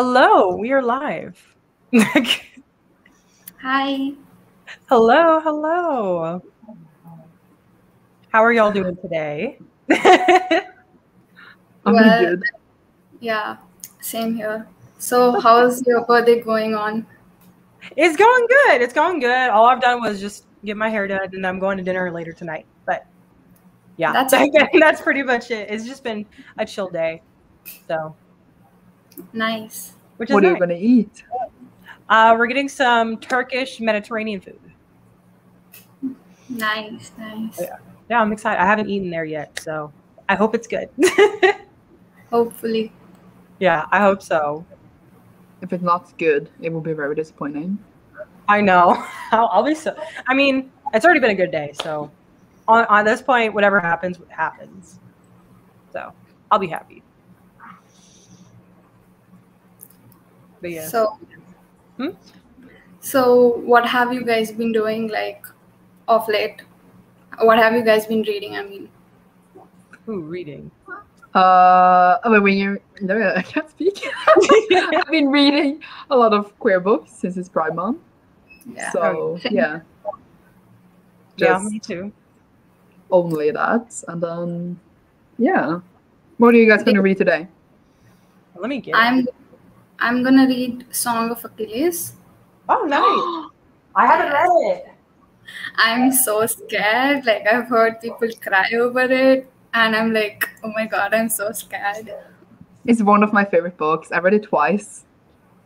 Hello, we are live. Hi. Hello, hello. How are y'all doing today? I'm good. Yeah, same here. So how's your birthday going on? It's going good. It's going good. All I've done was just get my hair done, and I'm going to dinner later tonight. But yeah, that's pretty much it. It's just been a chill day. So nice. What are you going to eat? We're getting some Turkish Mediterranean food. Nice. Yeah, I'm excited. I haven't eaten there yet, so I hope it's good. Hopefully. Yeah, I hope so. If it's not good, it will be very disappointing. I know. I'll be so. I mean, it's already been a good day, so on this point, whatever happens, happens. So I'll be happy. But yeah. So what have you guys been doing like of late? What have you guys been reading? I mean, reading. I can't speak. I've been reading a lot of queer books since it's Pride Month. Yeah. So yeah. Yeah, me too. Only that, and then yeah. What are you guys going to read today? Let me get. I'm gonna read Song of Achilles. Oh, nice! I haven't read it. I'm so scared. Like I've heard people cry over it, and I'm like, oh my god, I'm so scared. It's one of my favorite books. I read it twice.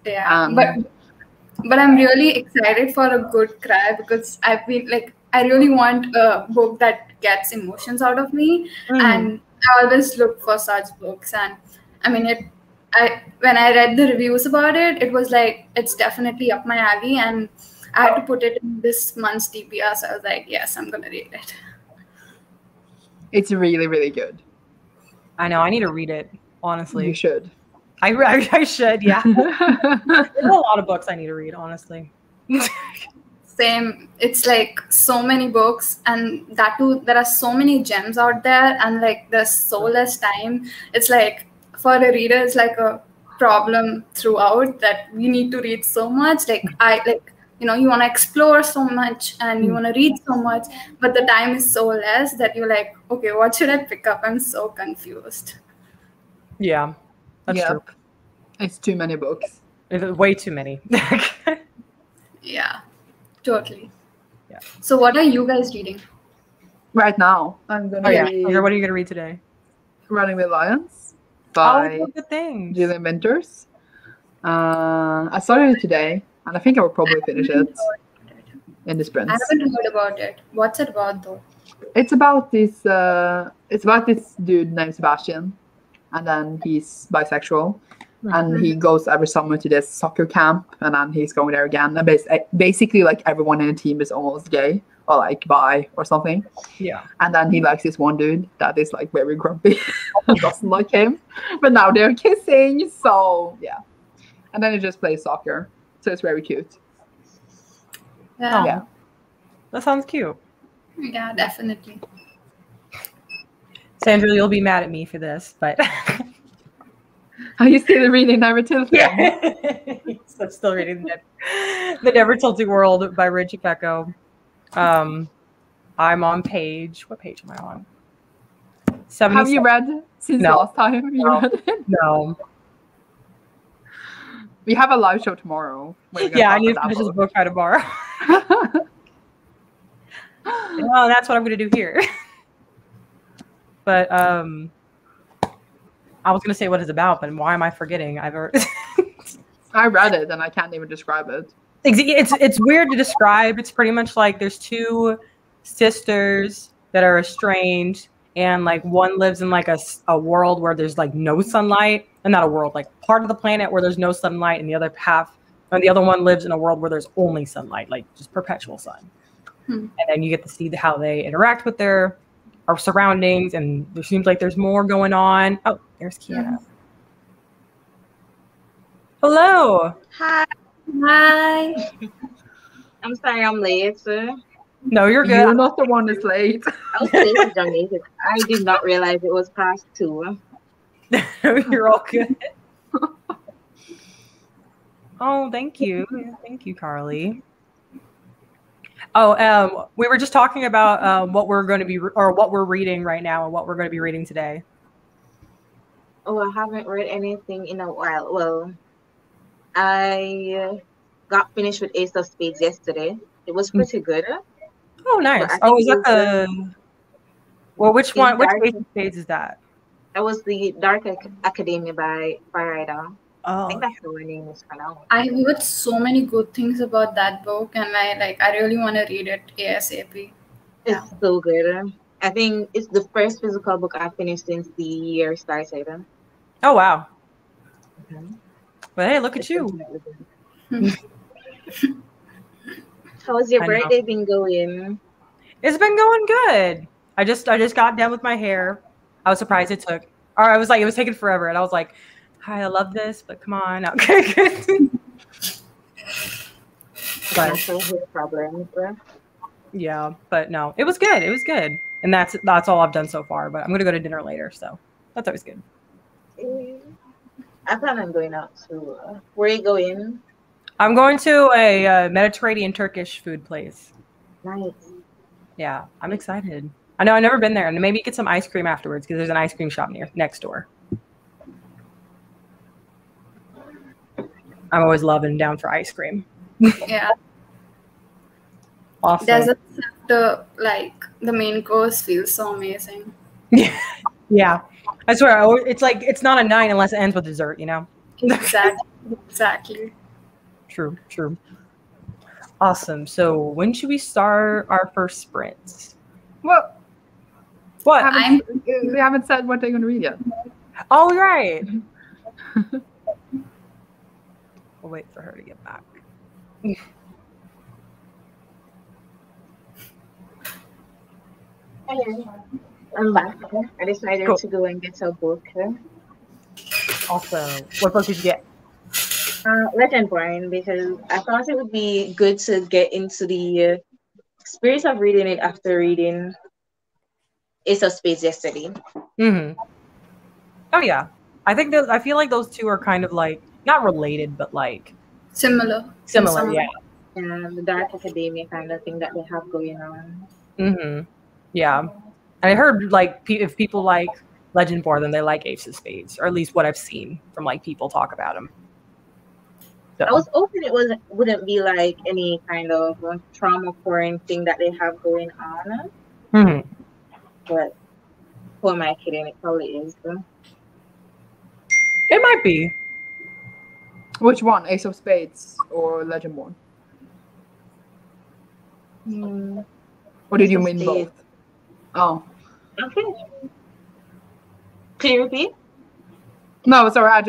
Yeah, but I'm really excited for a good cry because I've been like, I really want a book that gets emotions out of me, and I always look for such books. And I mean, when I read the reviews about it, it was like it's definitely up my alley, and I had to put it in this month's TBR. So I was like, yes, I'm gonna read it. It's really, really good. I know. I need to read it. Honestly, you should. I should. Yeah. There's a lot of books I need to read. Honestly. Same. It's like so many books, and that too, there are so many gems out there, and like there's so less time. It's like for a reader, it's like a problem throughout that we need to read so much. You want to explore so much and you want to read so much, but the time is so less that you're like, okay, what should I pick up? I'm so confused. Yeah, that's true. It's too many books. Way too many. Yeah, totally. Yeah. So what are you guys reading? Right now, I'm going to read... What are you going to read today? Running with Lions by good things. Gillian Winters. I started it today, and I think I will probably finish it in the sprint. I haven't heard about it. What's it about, though? It's about this dude named Sebastian, and then he's bisexual, and he goes every summer to this soccer camp, and then he's going there again. And basically, like everyone in the team is almost gay or like bi or something. Yeah. And then he likes this one dude that is like very grumpy and doesn't like him, but now they're kissing. So yeah. And then he just plays soccer. So it's very cute. Yeah. That sounds cute. Yeah, definitely. Sandra, you'll be mad at me for this, but... Are you still reading Never Tilting? Yeah. So I'm still reading The Never Tilting World by Richie Pecco. I'm on page... What page am I on? 77. Have you read since last time you read it? No. We have a live show tomorrow. Yeah, I need to finish this book by tomorrow. Well, that's what I'm going to do here. But I was going to say what it's about, but why am I forgetting? I read it and I can't even describe it. It's weird to describe. It's pretty much like there's two sisters that are estranged, and like one lives in like a world where there's like no sunlight, and not a world, like part of the planet where there's no sunlight, and the other one lives in a world where there's only sunlight, like just perpetual sun. And then you get to see how they interact with their surroundings, and there seems like there's more going on. Oh, there's Kiana. Hello. Hi. I'm sorry I'm late, sir. No, you're good. You're not the one that's late. I was late to Jamaica. I did not realize it was past 2. You're all good. Oh, thank you. Thank you, Carly. Oh, we were just talking about what we're going to be or what we're reading right now and what we're going to be reading today. Oh, I haven't read anything in a while. Well, I got finished with Ace of Spades yesterday. It was pretty good. Oh, But nice. I Oh, think is that the? Well, which one? Which Dark. Ace of Spades is that? That was the Dark Academia by Farida. I think Oh, that's the one name is pronounced. I heard so many good things about that book, and I really want to read it ASAP. It's so good. I think it's the first physical book I've finished since the year started. oh wow. Mhm. But hey, look at It's you. definitely good. How's your I know. birthday been going? It's been going good. I just got done with my hair. I was surprised it took, or I was like, it was taking forever, and I was like, hi, I love this, but come on, okay, good. But Natural hair problems. yeah, but no, it was good. It was good, and that's all I've done so far. But I'm gonna go to dinner later, so that's always good. I plan on going out too. Where are you going? I'm going to a Mediterranean Turkish food place. Nice. Yeah, I'm excited. I know I've never been there, and maybe get some ice cream afterwards because there's an ice cream shop next door. I'm always loving down for ice cream. Yeah. Awesome. There's the main course feels so amazing. Yeah. I swear, it's like it's not a 9 unless it ends with dessert, you know? Exactly. True. Awesome. So when should we start our first sprints? Well, What? we haven't said what they're going to read yet. Oh, right. We'll wait for her to get back. I'm back. I decided to go and get a book. Awesome. What book did you get? Legendborn, because I thought it would be good to get into the spirit of reading it after reading Ace of Spades yesterday. Mm-hmm. Oh yeah, I feel like those two are kind of like not related, but like similar. Yeah. And the Dark Academia kind of thing that they have going on. Mm-hmm. Yeah, and I heard like if people like Legendborn, then they like Ace of Spades, or at least what I've seen from like people talk about them. So. I was hoping it wouldn't be like any kind of trauma porn thing that they have going on. Mm-hmm. But who am I kidding? It probably is. It might be. Which one? Ace of Spades or Legendborn? Or did you mean both? Oh. Okay. Can you repeat? No, sorry. I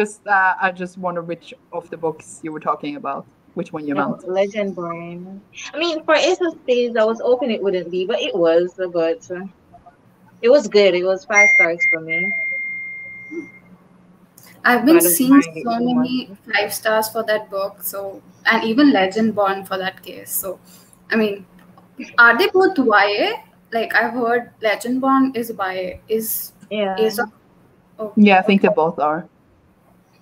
just wonder which of the books you were talking about. Which one you meant? Legendborn. I mean, for Ace of Spades, I was hoping it wouldn't be, but it was. But it was good. It was 5 stars for me. I've been seeing so many 5 stars for that book, and even Legendborn for that case. So, I mean, are they both YA? Like I've heard Legendborn is YA. Yeah, I think they both are.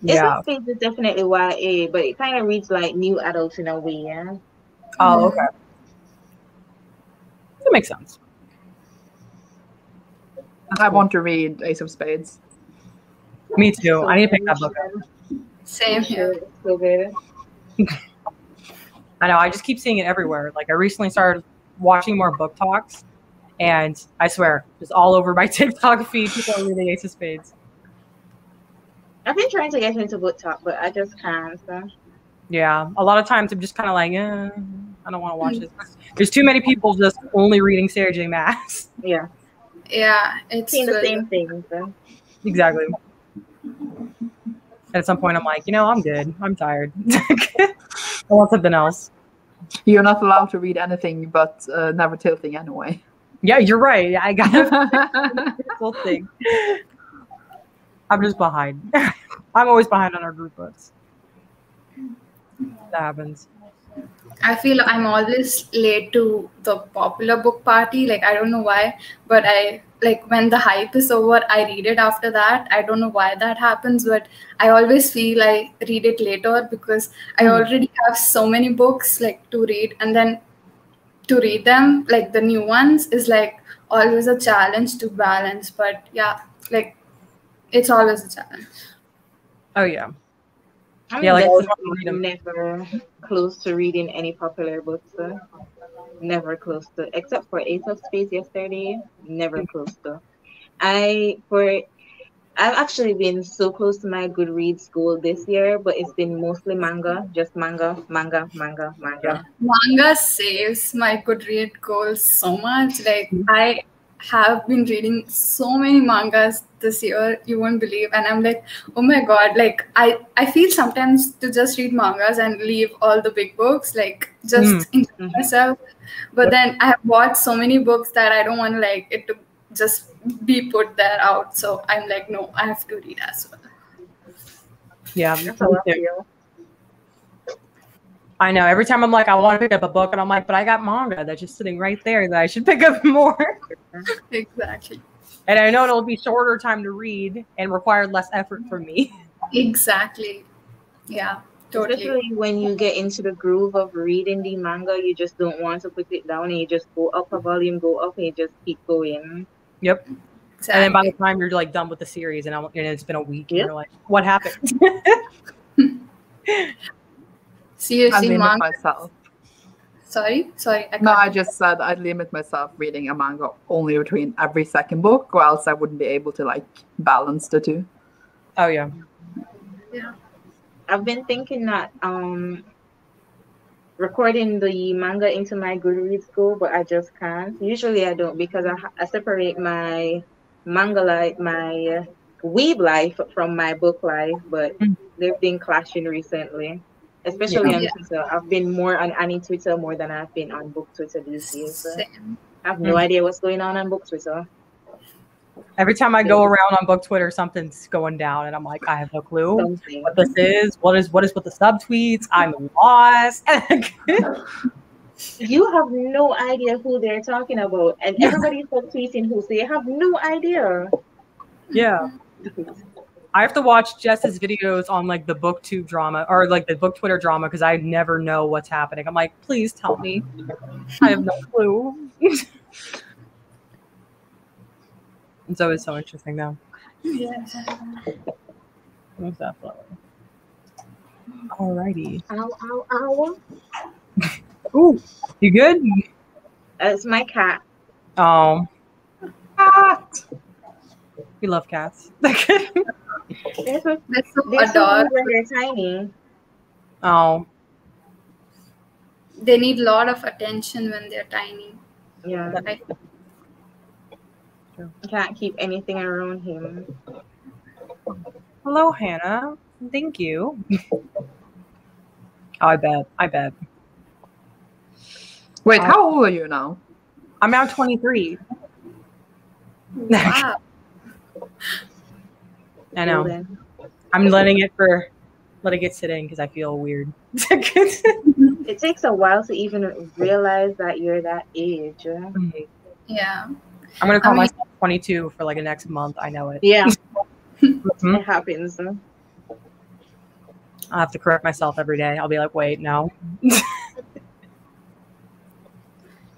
Ace of Spades is definitely YA, but it kind of reads like new adults in a way. Yeah. Oh, okay. That makes sense. I want to read Ace of Spades. Me too. I need to pick that book up. Same here. So good. I know. I just keep seeing it everywhere. Like I recently started watching more book talks, and I swear, just all over my TikTok feed, people are reading Ace of Spades. I've been trying to get into book talk, but I just can't. So. Yeah, a lot of times I'm just kind of like, I don't want to watch this. There's too many people just only reading Sarah J. Maas. Yeah, it's seeing the same thing. So. Exactly. And at some point, I'm like, I'm good. I'm tired. I want something else. You're not allowed to read anything but Never Tilting anyway. Yeah, you're right. I got this whole thing. I'm just behind. I'm always behind on our group books. That happens. I feel I'm always late to the popular book party. Like I don't know why, but I like when the hype is over, I read it after that. I don't know why that happens, but I always feel I read it later because I already have so many books like to read, and then to read them, like the new ones, is like always a challenge to balance. But yeah, like it's always a challenge. Oh yeah. I'm Yeah, like definitely never close to reading any popular books. Never close to, except for Ace of Spades yesterday. Never close to. I've actually been so close to my Goodreads goal this year, but it's been mostly manga, just manga, manga, manga, manga. Manga saves my Goodread goals so much. Like I have been reading so many mangas this year, you won't believe. And I'm like, oh my god, like I feel sometimes to just read mangas and leave all the big books, like just enjoy myself. But then I have bought so many books that I don't want like it to just be put there out. So I'm like, no, I have to read as well. Yeah, That's how I feel. I know. Every time I'm like, I want to pick up a book, and I'm like, but I got manga that's just sitting right there that I should pick up more. Exactly. And I know it'll be shorter time to read and require less effort from me. Exactly. Yeah, totally. Especially when you get into the groove of reading the manga, you just don't want to put it down, and you just go up a volume, go up, and you just keep going. Yep. Exactly. And then by the time you're like done with the series, and it's been a week, and you're like, what happened? Seriously, I limit manga. myself. Sorry. I just said I'd limit myself reading a manga only between every second book, or else I wouldn't be able to like balance the two. Oh yeah. Yeah. I've been thinking that recording the manga into my Goodreads goal, but I just can't. Usually I don't, because I separate my manga life, my weeb life from my book life, but they've been clashing recently, especially on Twitter. I've been more on Annie Twitter more than I've been on book Twitter these days. Same. I have no idea what's going on book Twitter. Every time I go around on book Twitter, something's going down, and I'm like, I have no clue what this is. What is with the subtweets? I'm lost. You have no idea who they're talking about, and everybody's subtweeting who, so you have no idea. Yeah. I have to watch Jess's videos on like the booktube drama or like the book Twitter drama because I never know what's happening. I'm like, please tell me. I have no clue. And so it's so interesting though. Yes. Most definitely. Alrighty. Ow. Ooh, you good? It's my cat. Oh. Cat. We love cats. They're so adorable when they're tiny. Oh. They need a lot of attention when they're tiny. Yeah. I can't keep anything around him. Hello, Hannah. Thank you. Oh, I bet. Wait, how old are you now? I'm now 23. Wow. I know. I'm letting it sit in because I feel weird. It takes a while to even realize that you're that age. Yeah. I'm gonna call myself 22 for like the next month. I know it. Yeah. It happens. I'll have to correct myself every day. I'll be like, wait, no.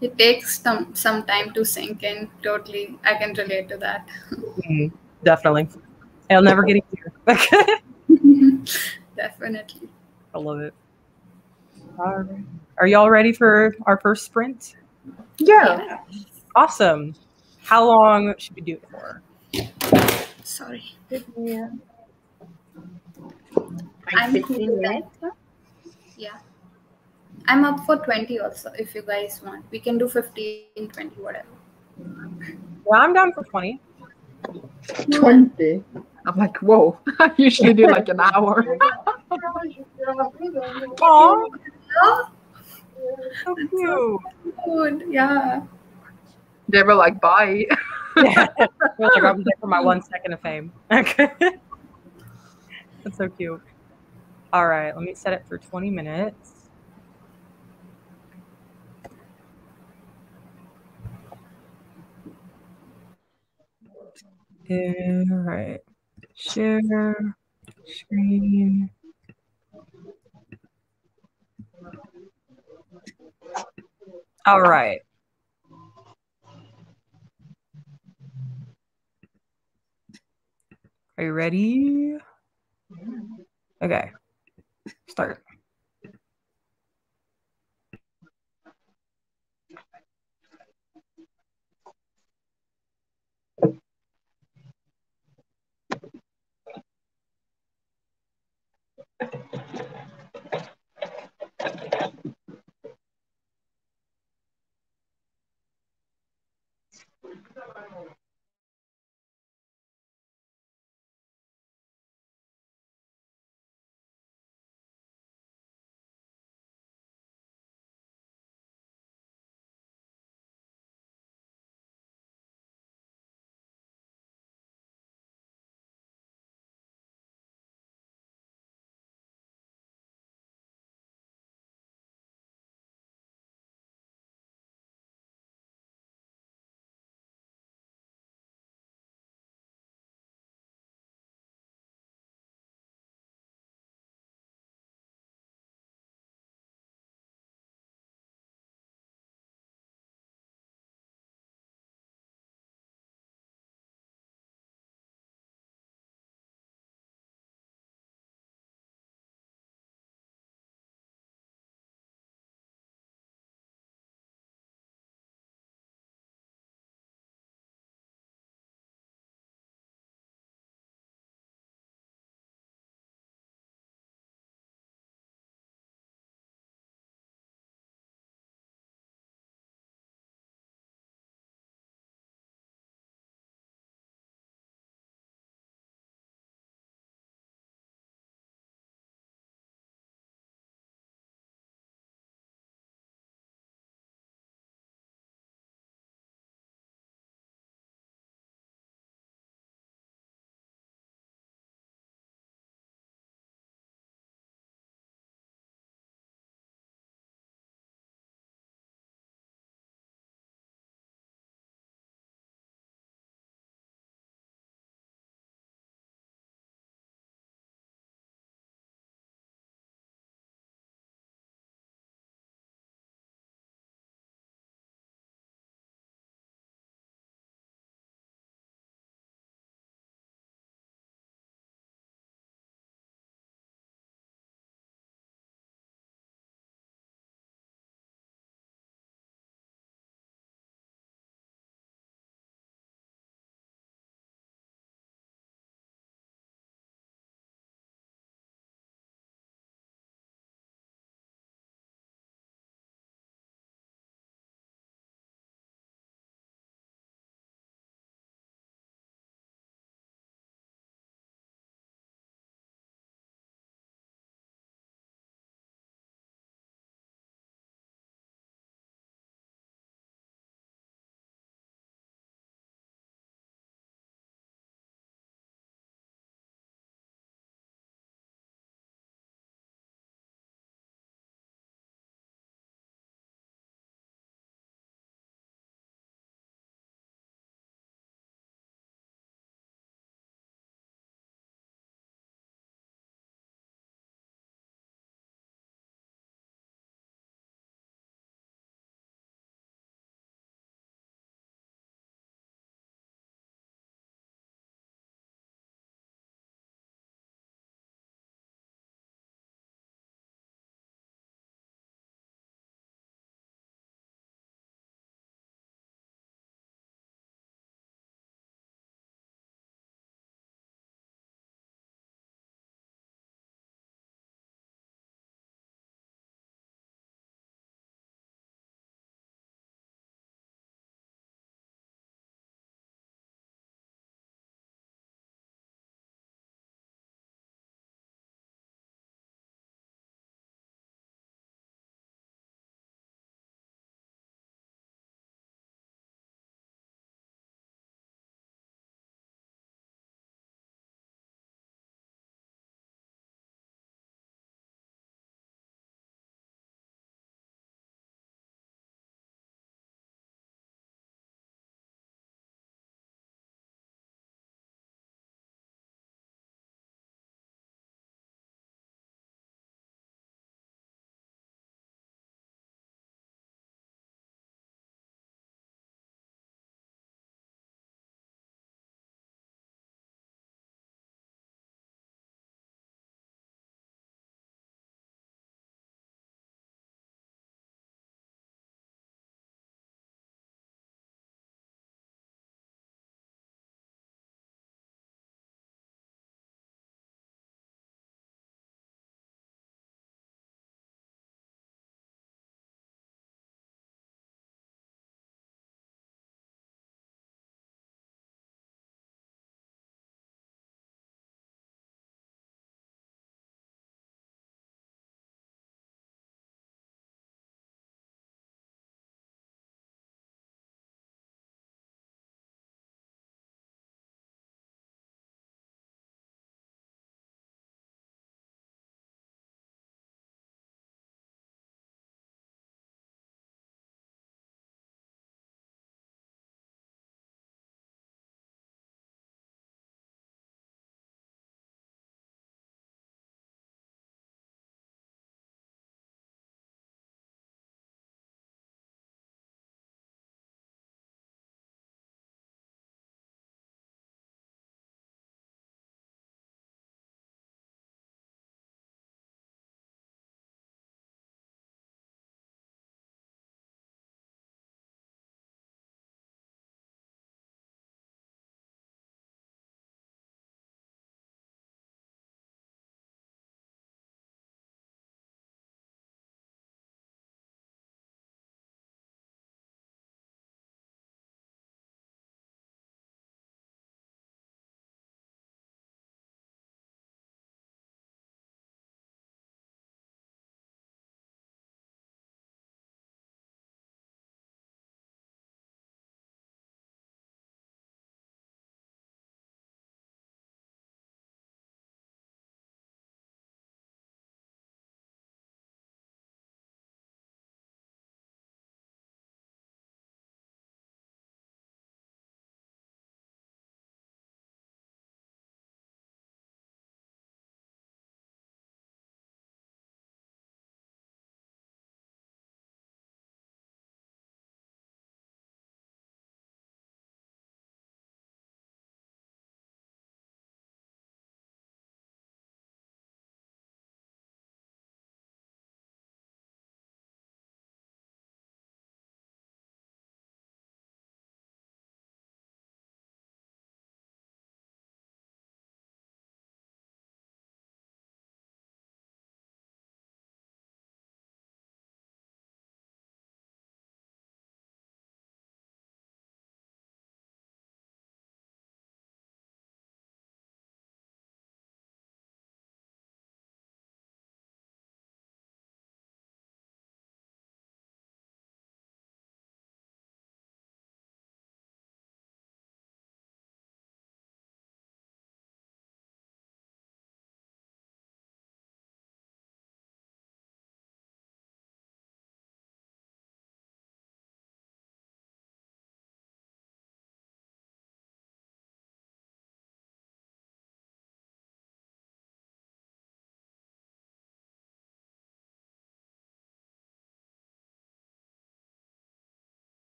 It takes some time to sink in. Totally. I can relate to that. Definitely. It'll never get easier. Definitely. I love it. All right. Are y'all ready for our first sprint? Yeah. Awesome. How long should we do it for? Sorry. Yeah. I'm 15 minutes. Yeah. I'm up for 20 also if you guys want. We can do 15, 20, whatever. Well, I'm down for 20. 20. I'm like, whoa. I usually do like an hour. Oh, Oh, so cute. good. Yeah. They were like, bye. Yeah. Like, I'm there for my 1 second of fame. That's so cute. All right, let me set it for 20 minutes. All right. Share screen. All right. Are you ready? Okay. Start.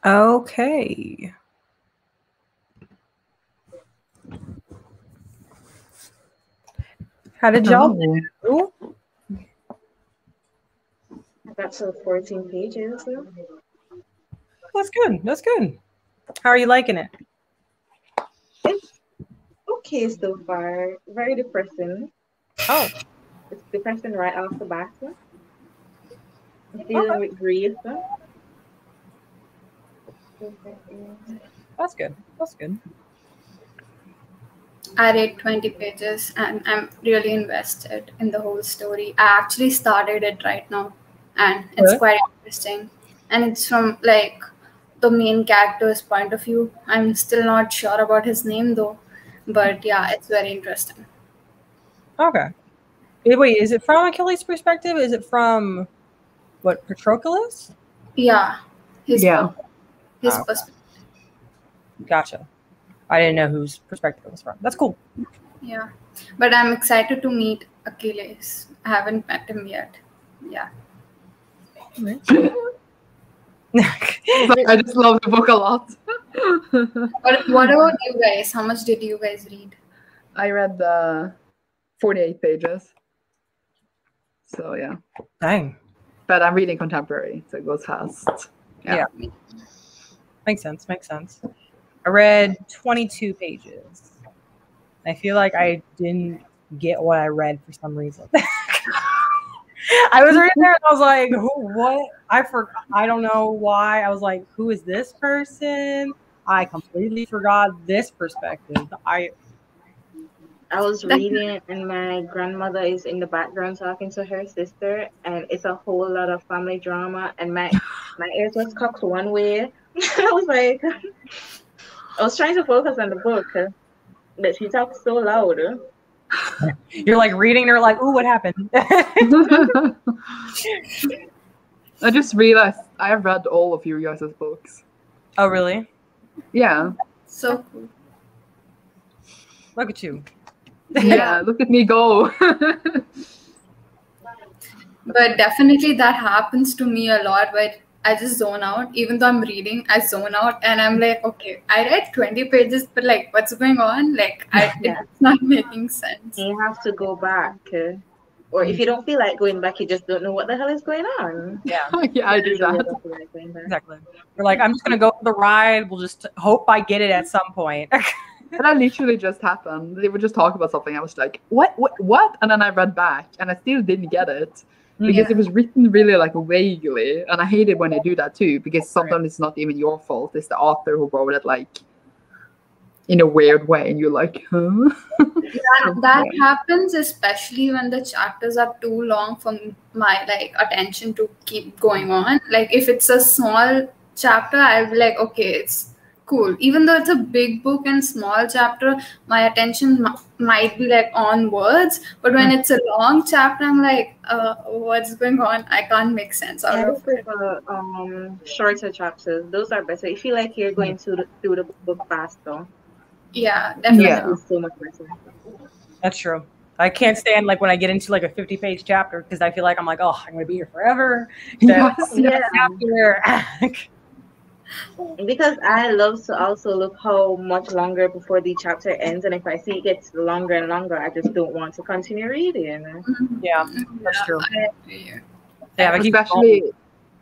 Okay. How did y'all do? That's 14 pages. That's good. That's good. How are you liking it? It's okay so far. Very depressing. Oh. It's depressing right off the bat. Dealing with grief. That's good. That's good. I read 20 pages and I'm really invested in the whole story. I actually started it right now and it's quite interesting. And it's from like the main character's point of view. I'm still not sure about his name though. But yeah, it's very interesting. Okay. Wait, is it from Achilles' perspective? Is it from what, Patroclus? Yeah. His perspective. Gotcha. I didn't know whose perspective it was from. That's cool. Yeah. But I'm excited to meet Achilles. I haven't met him yet. Yeah. I just love the book a lot. What about you guys? How much did you guys read? I read 48 pages. So yeah. Dang. But I'm reading contemporary, so it goes fast. Yeah. Makes sense. Makes sense. I read 22 pages. I feel like I didn't get what I read for some reason. I was reading there and I was like, what? I don't know why. I was like, who is this person? I completely forgot this perspective. I was reading and my grandmother is in the background talking to her sister, and it's a whole lot of family drama, and my ears was cocked one way. I was like, I was trying to focus on the book, but she talks so loud. You're like reading, they're like, ooh, what happened? I just realized I have read all of you guys' books. Oh, really? Yeah. So cool. Look at you. Yeah, look at me go. But definitely that happens to me a lot where I just zone out. Even though I'm reading, I zone out and I'm like, okay, I read 20 pages, but like, what's going on? Like, it's not making sense. You have to go back. Or if you don't feel like going back, you just don't know what the hell is going on. Yeah. Yeah, I do that. Exactly. We're like, I'm just going to go for the ride. We'll just hope I get it at some point. And that literally just happened. They would just talk about something. I was like, what? And then I read back and I still didn't get it. Because it was written really like vaguely. And I hate it when they do that too. Because sometimes it's not even your fault. It's the author who wrote it like in a weird way. And you're like, huh? That happens especially when the chapters are too long for my like attention to keep going on. Like if it's a small chapter, I'll be like, okay, it's cool. Even though it's a big book and small chapter, my attention might be like on words. But when it's a long chapter, I'm like, what's going on? I can't make sense out of it. Shorter chapters, those are better. I feel like you're going through the book faster. Yeah, definitely. Yeah. So much better. That's true. I can't stand like when I get into like a 50-page chapter because I feel like I'm like, oh, I'm going to be here forever. Because I love to also look how much longer before the chapter ends, and if I see it gets longer and longer, I just don't want to continue reading. Yeah, that's true. Yeah, especially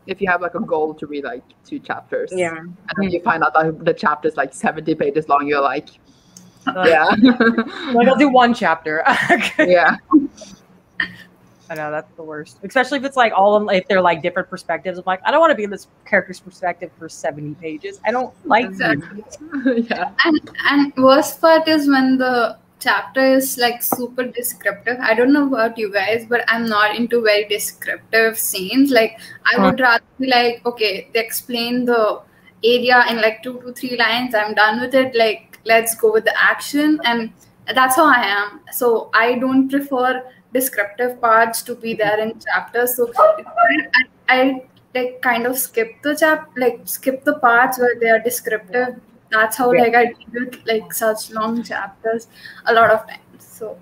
if you have like a goal to read like 2 chapters. Yeah. And then you find out that the chapter is like 70 pages long, you're like, yeah. Like I'll do 1 chapter. Yeah. I know that's the worst, especially if it's like all of them, if they're like different perspectives. I'm like, I don't want to be in this character's perspective for 70 pages. I don't like that. Yeah. And worst part is when the chapter is like super descriptive. I don't know about you guys, but I'm not into very descriptive scenes. Like I would rather be like, okay, they explain the area in like 2 to 3 lines. I'm done with it. Like let's go with the action, and that's how I am. So I don't prefer descriptive parts to be there in chapters. So I like kind of skip the parts where they are descriptive. That's how like I deal with like such long chapters a lot of times. So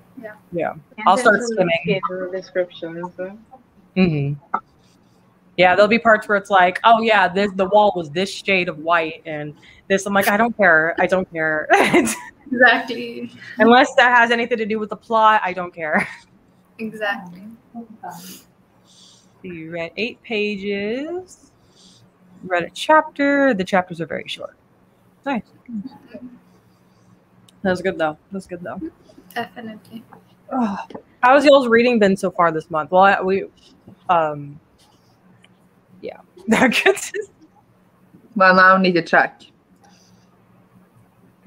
yeah. I'll start skimming descriptions. Yeah, there'll be parts where it's like, oh yeah, the wall was this shade of white and this. I'm like, I don't care. I don't care. Exactly. Unless that has anything to do with the plot, I don't care. Exactly. So you read 8 pages. Read a chapter. The chapters are very short. Nice. That was good though. Definitely. Oh, how's y'all's reading been so far this month? Well, yeah. Well, now I need to check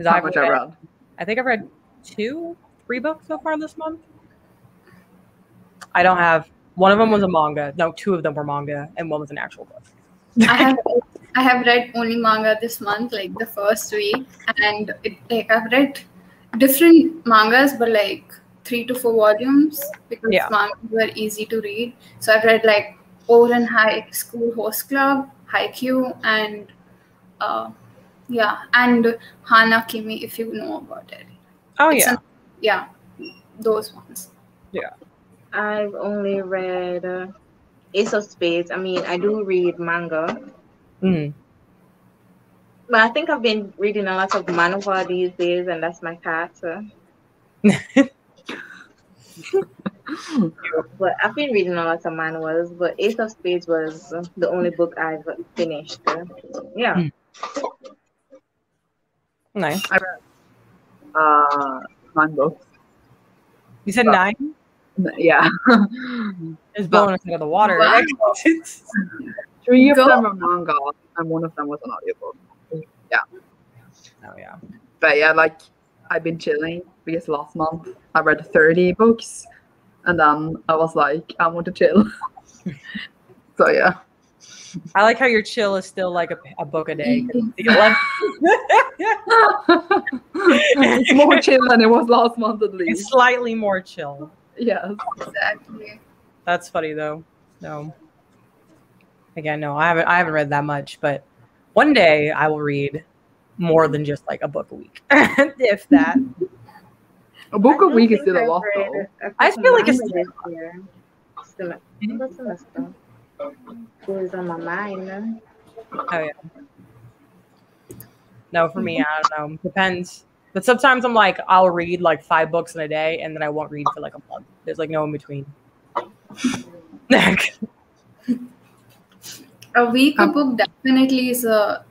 Because how much I read. I think I've read 2, 3 books so far this month. I don't have. One of them was a manga. No, 2 of them were manga, and one was an actual book. I have read only manga this month, like the first week, and I've read different mangas, but like 3 to 4 volumes because mangas were easy to read. So I've read like Oren High School Host Club, Haikyuu, and and Hana Kimi, if you know about it. Oh those ones. Yeah. I've only read Ace of Spades. I mean, I do read manga. Mm. But I think I've been reading a lot of manhwa these days, and that's my cat. So. But I've been reading a lot of manhwas, but Ace of Spades was the only book I've finished. Yeah. Nice. I read 9 books. You said 9? Yeah. It's blowing us out of the water. Wow. 3 of them are manga, and 1 of them was an audiobook. Yeah. Oh yeah. But yeah, like I've been chilling because last month I read 30 books, and then I was like, I want to chill. So yeah. I like how your chill is still like a book a day. It's more chill than it was last month at least. It's slightly more chill. Yes. Exactly. That's funny though. No. Again, no, I haven't read that much, but one day I will read more than just like a book a week. If that. A book a week is still a lot though. I feel like it's semester. Is on my mind. Oh yeah. No, for me, I don't know. Depends. But sometimes I'm like, I'll read like 5 books in a day, and then I won't read for like a month. There's like no in between. A week a book definitely is a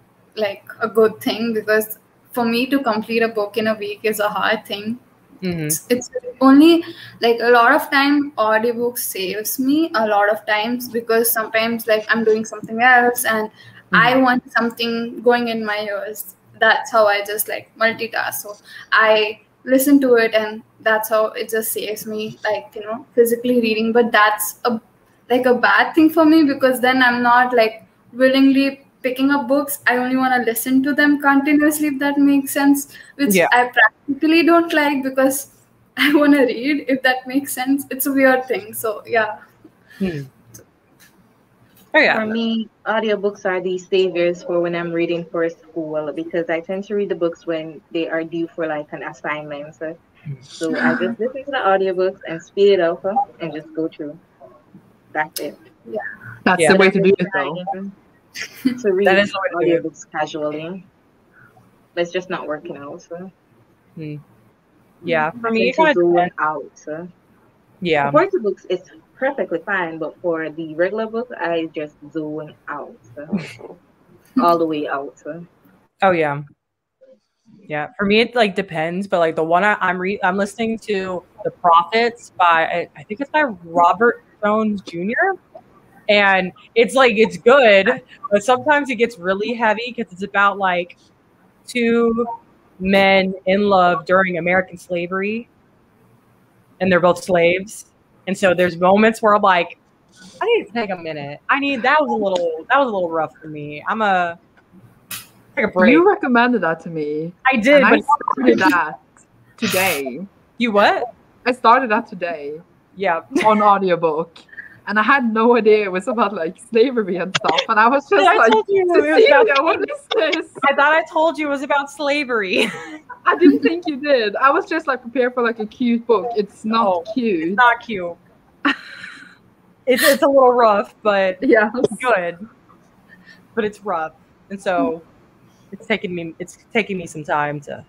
good thing, because for me to complete a book in a week is a hard thing. Mm-hmm. It's only like a lot of time audiobook saves me a lot of times, because sometimes like I'm doing something else and I want something going in my ears. That's how I just like multitask. So I listen to it, and that's how it just saves me, like, physically reading. But that's a bad thing for me, because then I'm not like willingly picking up books. I only want to listen to them continuously, if that makes sense, which I practically don't like, because I want to read, if that makes sense. It's a weird thing. So yeah. Oh yeah. For me, audiobooks are the saviors for when I'm reading for school, because I tend to read the books when they are due for like an assignment. So I just listen to the audiobooks and speed it up and just go through. That's it. Yeah. That's the way to do it though. To read That is the way to do audiobooks casually. But it's just not working out. So. Yeah, for me, it kind kind of of out. So. Yeah. For the books, it's perfectly fine, but for the regular books, I just zone out. So. All the way out. So. Oh yeah. Yeah, for me it like depends, but like the one I'm listening to, The Prophets by I think it's by Robert Jones Jr. And it's like it's good, but sometimes it gets really heavy because it's about like 2 men in love during American slavery, and they're both slaves. And so there's moments where I'm like, I need to take a minute. That was a little rough for me. Take a break. You recommended that to me. I did, and but I started that today. You what? I started that today. Yeah. On audiobook. And I had no idea it was about like slavery and stuff. And I was just like, Cecilia, what is this? I thought I told you it was about slavery. I didn't think you did. I was just like prepared for like a cute book. It's not cute. It's not cute. it's a little rough, but Yeah. it's good. But it's rough, and so it's taking me some time to.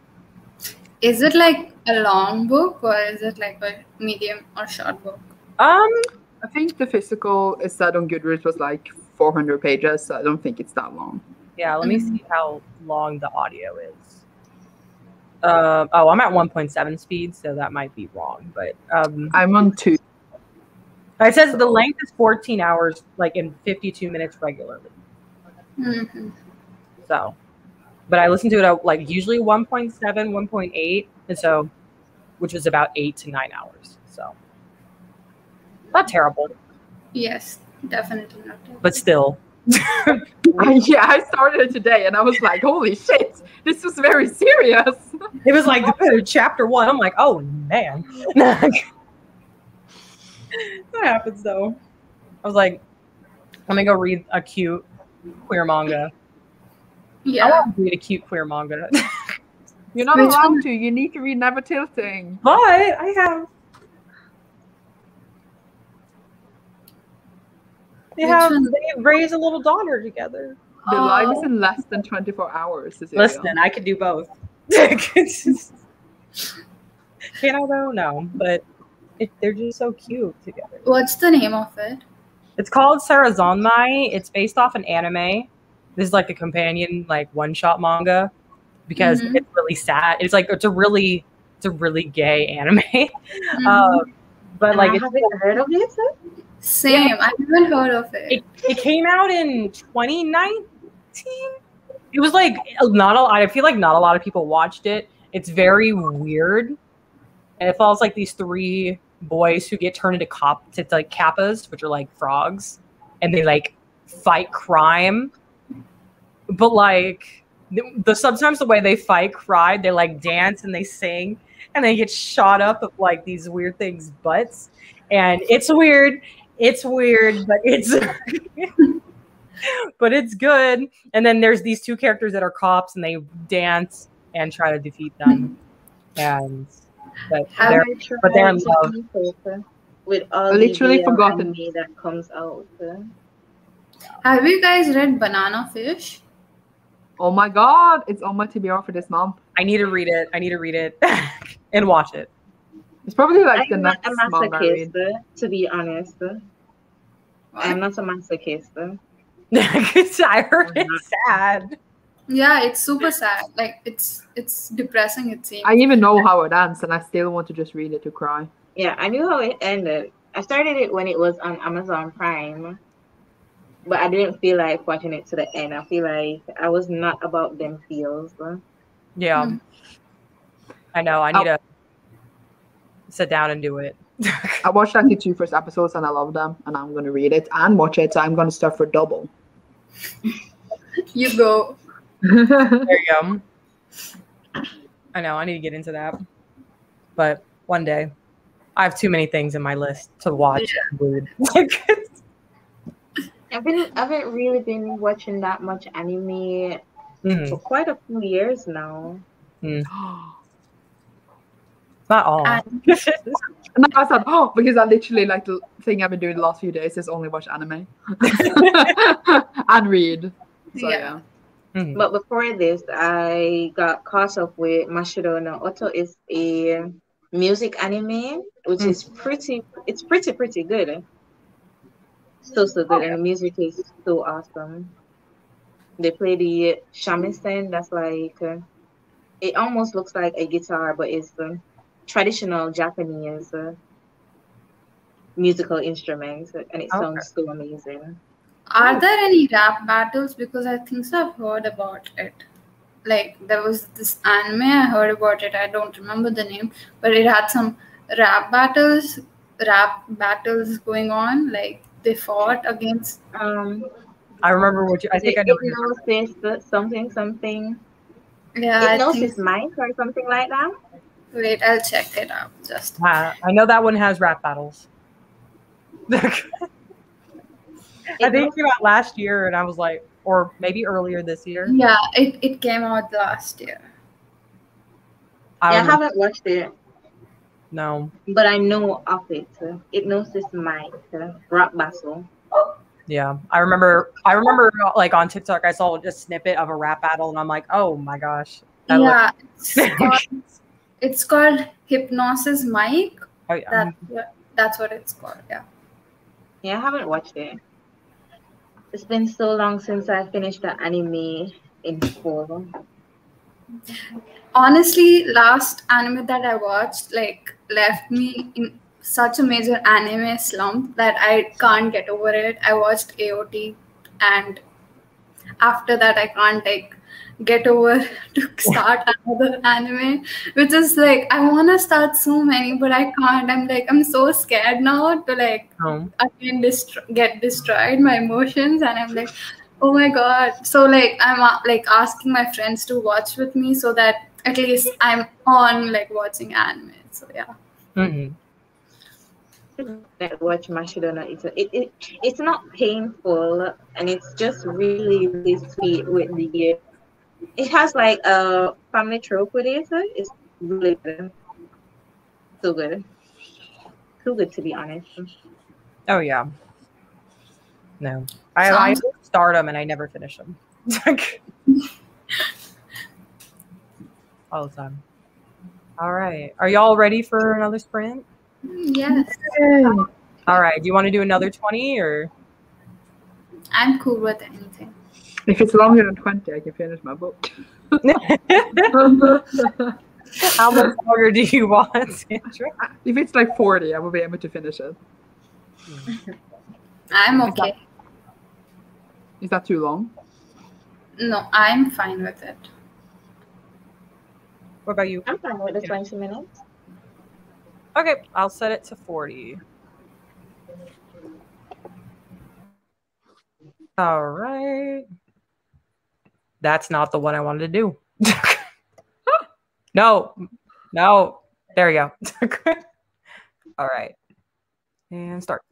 Is it like a long book or is it like a medium or short book? I think the physical is set on Goodreads was like 400 pages, so I don't think it's that long. Yeah, let me see how long the audio is. I'm at 1.7 speed, so that might be wrong. But I'm on 2. it says the length is 14 hours, like in 52 minutes regularly. Mm-hmm. So, but I listen to it at like usually 1.7, 1.8, and so, which is about 8 to 9 hours. So, not terrible, Yes, definitely not. but still. Yeah, I started it today, and I was like, "Holy shit, this was very serious." It was like chapter 1. I'm like, oh man. That happens though. I was like, let me go read a cute queer manga. Yeah. I want to read a cute queer manga. You're not Which allowed one? to. You need to read Never Tilting. But I have. They raise a little daughter together. The live is in less than 24 hours. Cecilia. Listen, I could do both. Can I though? No, but they're just so cute together. What's the name of it? It's called Sarazanmai. It's based off an anime. This is like the companion, like one-shot manga, because it's really sad. It's like it's a really gay anime. But like, I haven't heard of it. Same. I haven't heard of it. It came out in 2019. It was like not a lot. I feel like not a lot of people watched it. It's very weird, and it follows like these 3 boys who get turned into like kappas, which are like frogs, and they like fight crime. But like sometimes the way they fight crime, they like dance and they sing, and they get shot up of like these weird things, butts, and it's weird. It's weird, but it's but it's good. And then there's these 2 characters that are cops, and they dance and try to defeat them. And but they're in love. With all I literally forgotten that comes out. Have you guys read Banana Fish? Oh my god, it's on my TBR for this month. I need to read it and watch it. It's probably like the I'm next not a manga I read. masochist, to be honest. I'm not a masochist. I heard it's sad. Yeah, it's super sad. Like it's depressing. It seems. I even know how it ends, and I still want to just read it to cry. Yeah, I knew how it ended. I started it when it was on Amazon Prime, but I didn't feel like watching it to the end. I feel like I was not about them feels. Yeah, I know. I need to sit down and do it. I watched like the 2 first episodes, and I love them, and I'm gonna read it and watch it. So I'm gonna start for double. You go. There you go. I know. I need to get into that, but one day. I have too many things in my list to watch. I haven't really been watching that much anime for quite a few years now. Not all. No, I thought, because I literally like the thing I've been doing the last few days is only watch anime and read. So yeah. But before this, I got caught up with Mashiro no Oto. Is a music anime, which is pretty good. So good, and the music is so awesome. They play the shamisen. That's like it almost looks like a guitar, but it's traditional Japanese musical instruments, and it sounds so amazing. Are there any rap battles? Because I think so I've heard about it. Like there was this anime, I heard about it. I don't remember the name, but it had some rap battles going on. Like they fought against. I remember what you. I think I know. Something. Yeah, Hypnosis Mind or something like that. Wait, I'll check it out. Just. I know that one has rap battles. I think it came out last year, and I was like, or maybe earlier this year. Yeah, it came out last year. I haven't watched it. No. but I know of it. Hypnosis Mike, Rock Battle. Yeah. I remember like on TikTok I saw a snippet of a rap battle and I'm like, oh my gosh. That Yeah, looks it's called Hypnosis Mike. oh, yeah. That's what it's called. Yeah. Yeah, I haven't watched it. It's been so long since I finished the anime in full. Honestly, last anime that I watched like left me in such a major anime slump that I can't get over it. I watched AOT, and after that I can't like get over to start another anime, which is like I want to start so many but I can't. I'm so scared now to like Oh. again get destroyed my emotions, and I'm like, oh my god. So like I'm like asking my friends to watch with me so that at least I'm on like watching anime. So yeah. Mm-hmm. Watch Mashidona. It's not painful, and it's just really really sweet with the. It has like a family trope with it. So it's really good. So good. Too good to be honest. Oh yeah. No. I start them and I never finish them. All the time. All right. Are y'all ready for another sprint? Yes. All right. Do you want to do another 20 or? I'm cool with anything. If it's longer than 20, I can finish my book. How much longer do you want, Sandra? If it's like 40, I will be able to finish it. I'm okay. Is that too long? No, I'm fine with it. What about you? I'm fine with the 20 minutes. Okay, I'll set it to 40. All right. That's not the one I wanted to do. No. There we go. All right. And start.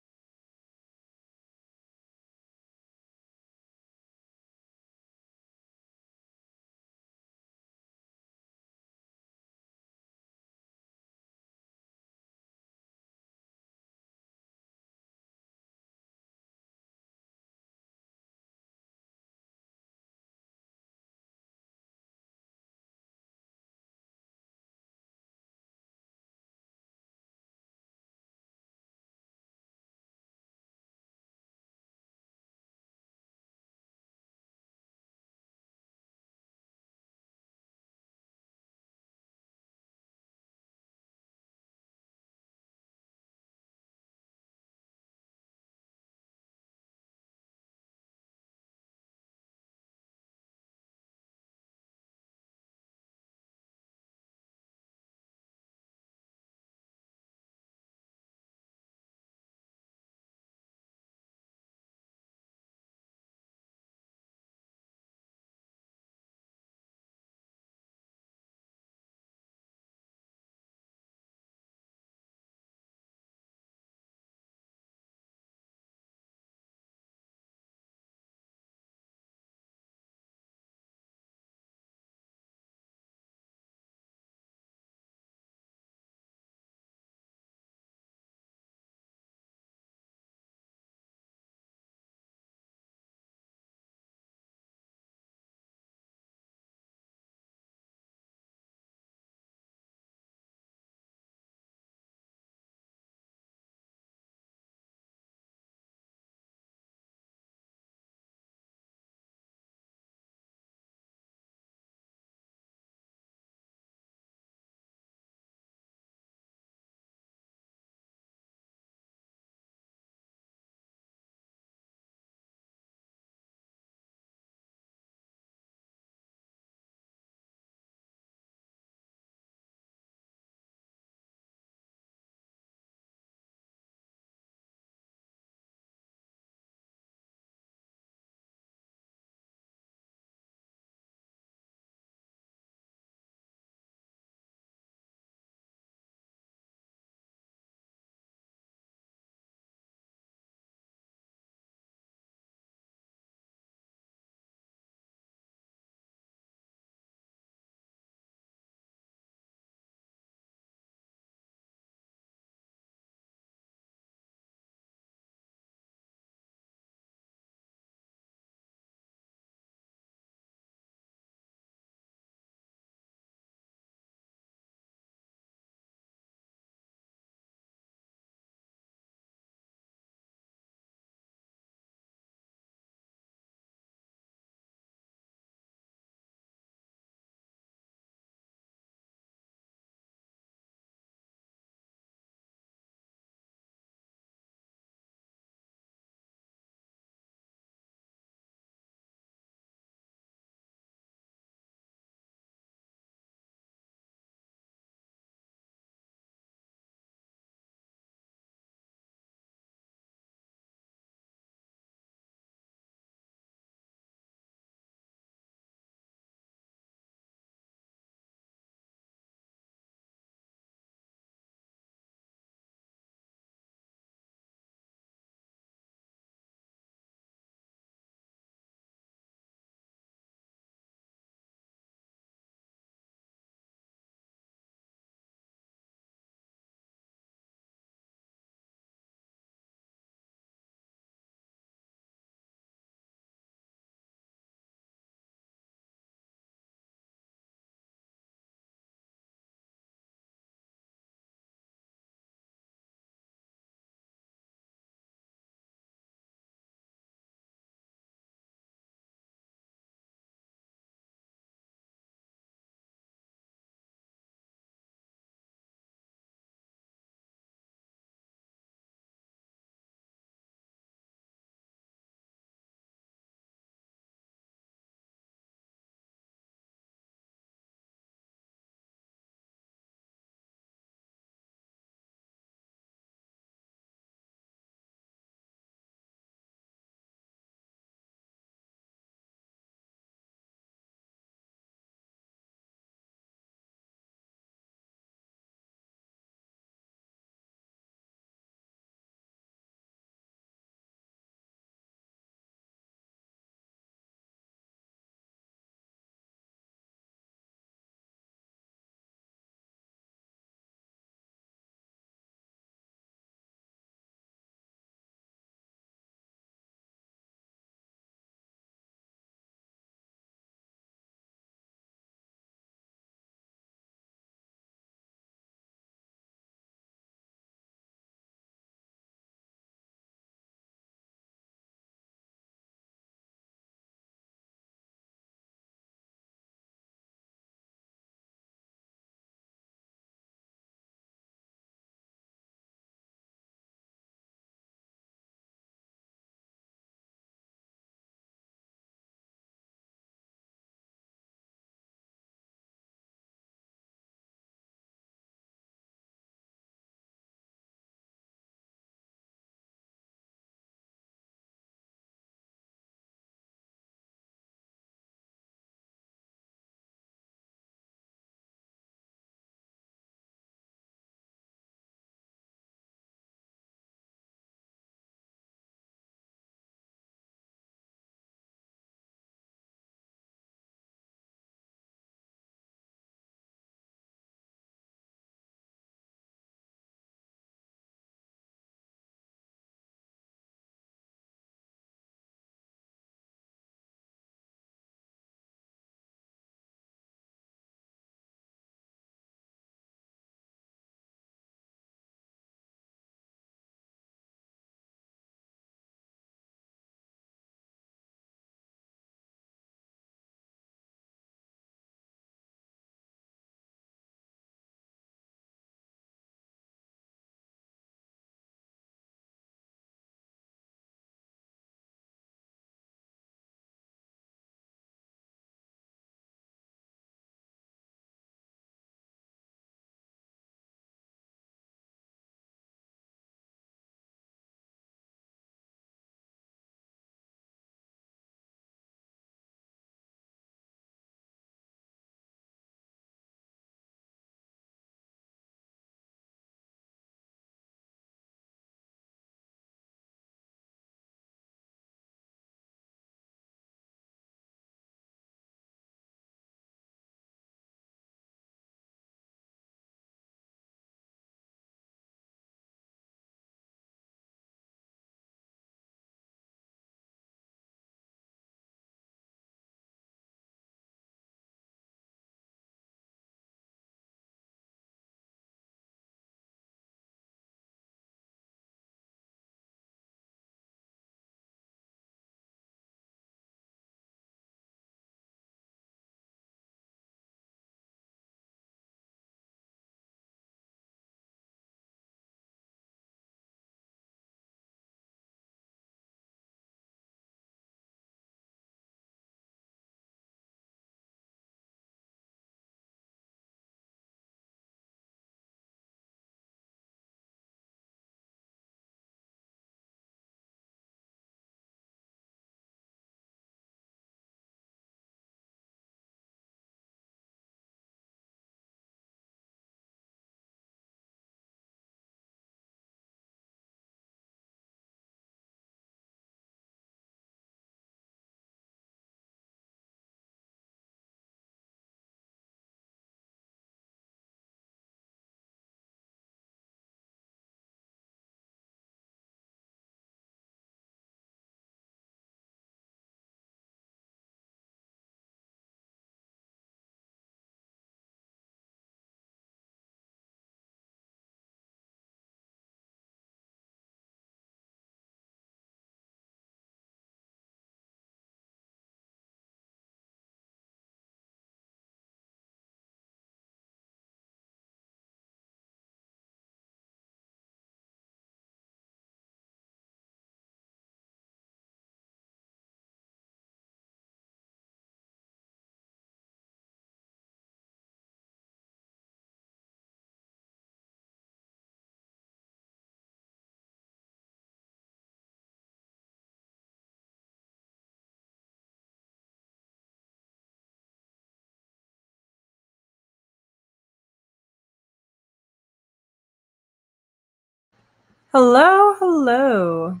Hello, hello.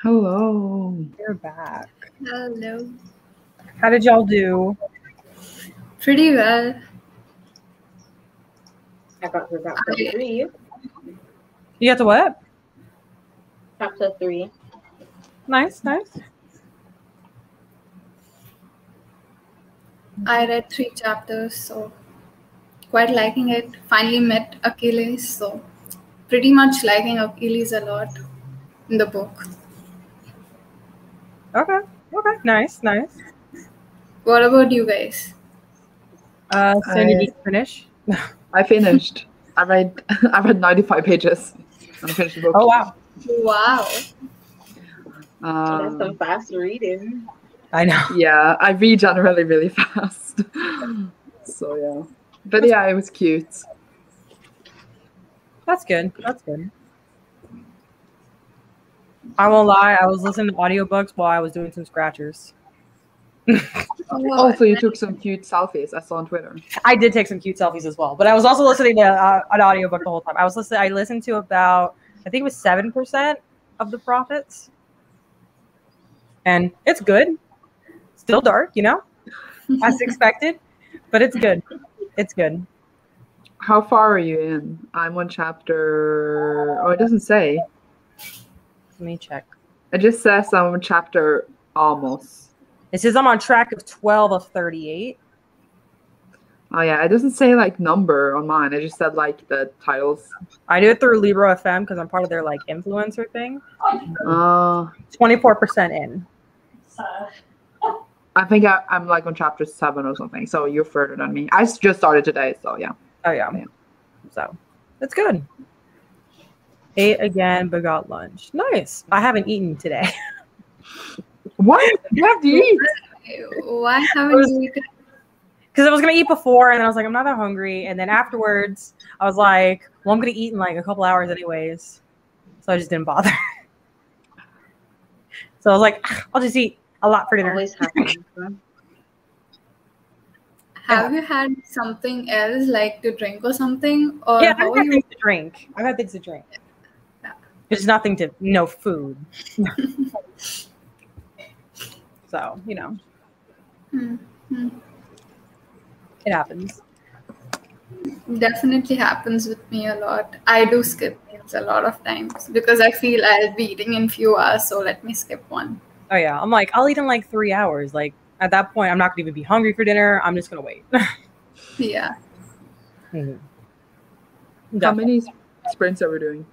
Hello. You're back. Hello. How did y'all do? Pretty well. I got to chapter 3. You got to what? Chapter 3. Nice, nice. I read 3 chapters, so quite liking it. Finally met Achilles, so pretty much liking Achilles a lot in the book. Okay, okay. Nice, nice. What about you guys? So did you finish? I finished. I read 95 pages and I finished the book. Oh, wow. Wow. That's some fast reading. I know. Yeah, I read generally really fast. So yeah. But yeah, it was cute. That's good. That's good. I won't lie, I was listening to audiobooks while I was doing some scratchers. Also, you took some cute selfies I saw on Twitter. I did take some cute selfies as well, but I was also listening to an audiobook the whole time. I listened to about, I think it was 7% of the Prophets. And it's good. Still dark, you know, as expected, but it's good. It's good. How far are you in? I'm on chapter. Oh, it doesn't say. Let me check. It just says I'm on chapter almost. It says I'm on track of 12 of 38. Oh yeah, it doesn't say like number on mine. It just said like the titles. I do it through Libro FM because I'm part of their like influencer thing. 24% in. I think I'm like on chapter 7 or something. So you're further than me. I just started today, so yeah. Oh yeah. So it's good. Ate again, but got lunch. Nice. I haven't eaten today. What? You have to eat? Why haven't you eaten? Because I was going to eat before, and then I was like, I'm not that hungry. And then afterwards, I was like, well, I'm going to eat in like a couple hours anyways. So I just didn't bother. So I was like, I'll just eat a lot for dinner. Always happens. Have you had something else like to drink or something? Or Yeah, how I've are had you? things to drink. I've had things to drink. There's nothing to, no food. So, you know. Mm-hmm. It happens. Definitely happens with me a lot. I do skip meals a lot of times because I feel I'll be eating in few hours, so let me skip one. Oh yeah, I'm like, I'll eat in like 3 hours. Like at that point, I'm not gonna even be hungry for dinner. I'm just gonna wait. Yeah. Mm-hmm. How many sprints are we doing?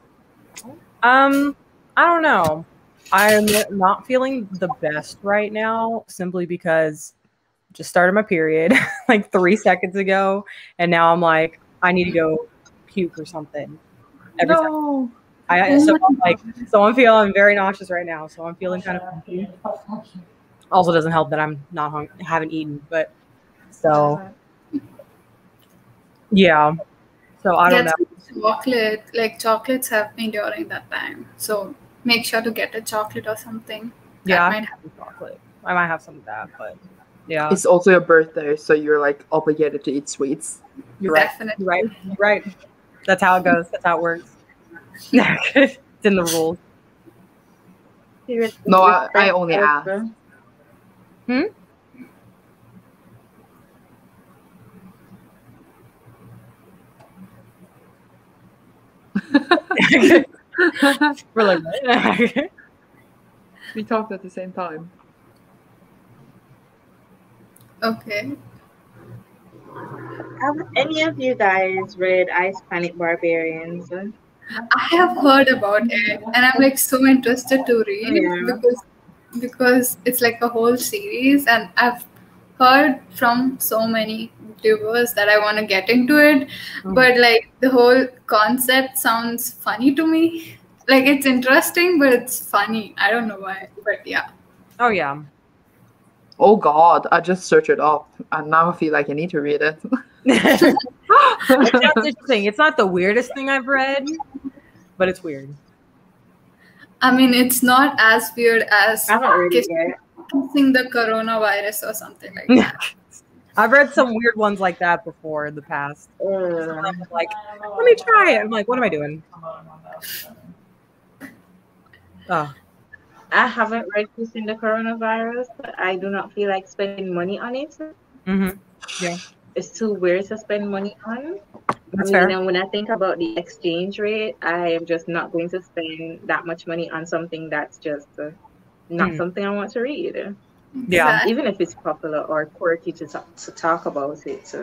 I don't know. I'm not feeling the best right now, simply because I just started my period like 3 seconds ago, and now I'm like, I need to go puke or something. Every time. I'm feeling very nauseous right now, so I'm feeling kind of funky. Also doesn't help that I'm not hungry, haven't eaten, but so yeah. So I don't know. Chocolate, like chocolates have me during that time, so make sure to get a chocolate or something. Yeah, might have chocolate. I might have some of that, but yeah. It's also your birthday, so you're like obligated to eat sweets. You're right. Definitely. You're right. That's how it goes. That's how it works. It's in the rules. No, I only asked. We're like, what? We talked at the same time. Okay. Have any of you guys read Ice Panic Barbarians? I have heard about it, and I'm like so interested to read because it's like a whole series, and I've heard from so many YouTubers that I want to get into it, but like the whole concept sounds funny to me. Like it's interesting, but it's funny. I don't know why, but yeah. Oh yeah. Oh God, I just searched it up, and now I feel like I need to read it. That's interesting. It's not the weirdest thing I've read, but it's weird. I mean, it's not as weird as I haven't read it yet. kissing the coronavirus or something like that. I've read some weird ones like that before in the past. I'm like, let me try it. I'm like, what am I doing? Oh. I haven't read Facing the Coronavirus, but I do not feel like spending money on it. Mm-hmm. Yeah, It's too weird to spend money on. that's I mean, fair. and when I think about the exchange rate, I am just not going to spend that much money on something that's just not something I want to read, Yeah. even if it's popular or quirky to talk about it.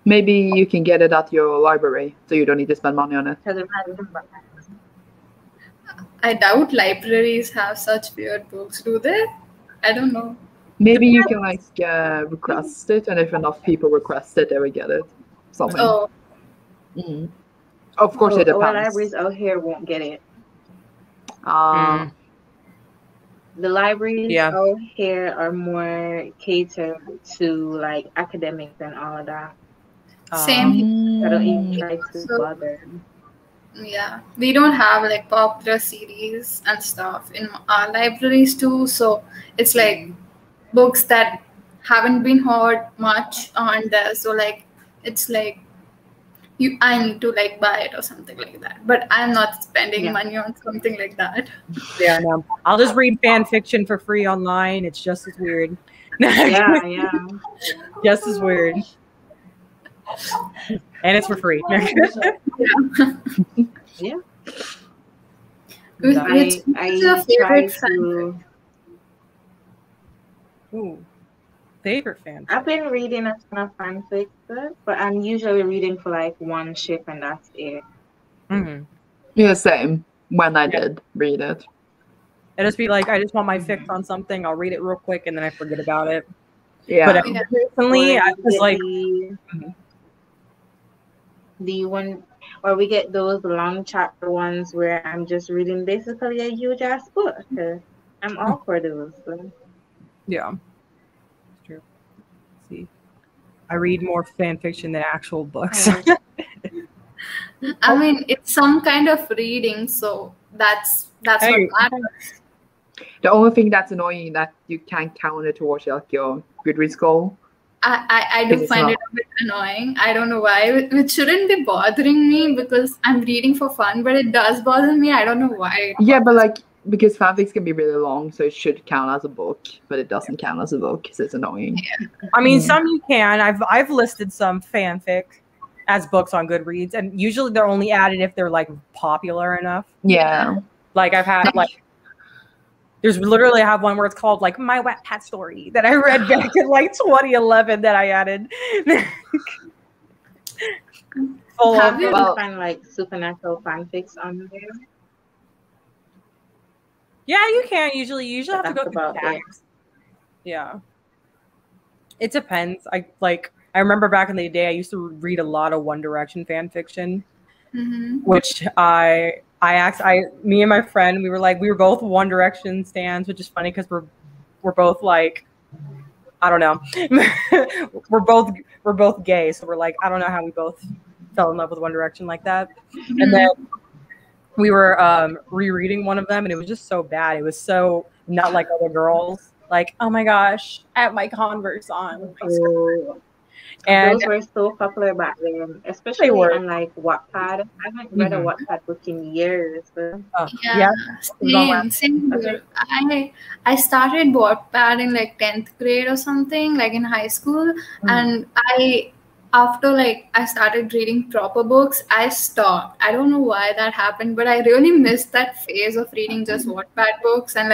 Maybe you can get it at your library, so you don't need to spend money on it. I doubt libraries have such weird books, do they? I don't know. Maybe you can like request it, and if enough people request it, they will get it. Something. Oh, Mm. Of course, it Our depends. libraries out here won't get it. The libraries Yeah. out here are more catered to like academics and all of that. same here. I don't even try to So, bother. yeah, we don't have like popular series and stuff in our libraries too. So it's like books that haven't been heard much on there. So like it's like I need to like buy it or something like that. But I'm not spending money on something like that. Yeah, no. I'll just read fan fiction for free online. It's just as weird. Yeah. Just as weird. And it's for free. Yeah. Which is your favorite fanfic? Ooh. Favorite fanfic? I've been reading a ton of fanfic, but I'm usually reading for like one ship and that's it. Mm-hmm. Yeah, same. When I did read it. It'll just be like, I just want my fix on something. I'll read it real quick and then I forget about it. Yeah. But recently, I was like... The one, or we get those long chapter ones where I'm just reading basically a huge ass book. I'm all for those. Yeah. It's true. Let's see. I read more fan fiction than actual books. I mean, it's some kind of reading, so that's what matters. The only thing that's annoying that you can't count it towards like your Goodreads goal. I do find it a bit annoying. I don't know why. It shouldn't be bothering me because I'm reading for fun, but it does bother me. I don't know why. Yeah, but like because fanfics can be really long, so it should count as a book, but it doesn't count as a book because it's annoying. Yeah. I mean, some you can. I've listed some fanfic as books on Goodreads, and usually they're only added if they're like popular enough. Yeah. Like I've had like. There's literally I have one where it's called like My Wattpad Story that I read back in like 2011 that I added. Have you find like supernatural fanfics on there? Yeah, you can usually. You usually have to go through tags. Yeah. It depends. I remember back in the day I used to read a lot of One Direction fan fiction, which me and my friend, we were both One Direction stans, which is funny because we're both like, I don't know, we're both gay, so we're like, I don't know how we both fell in love with One Direction like that. And then we were rereading one of them, and it was just so bad. It was so not like other girls. Like, oh my gosh, I have my Converse on. And those were so popular back then, especially on like Wattpad. I haven't read a Wattpad book in years. Same here. I started Wattpad in like 10th grade or something, like in high school, and after like I started reading proper books, I stopped. I don't know why that happened, but I really missed that phase of reading just Wattpad books and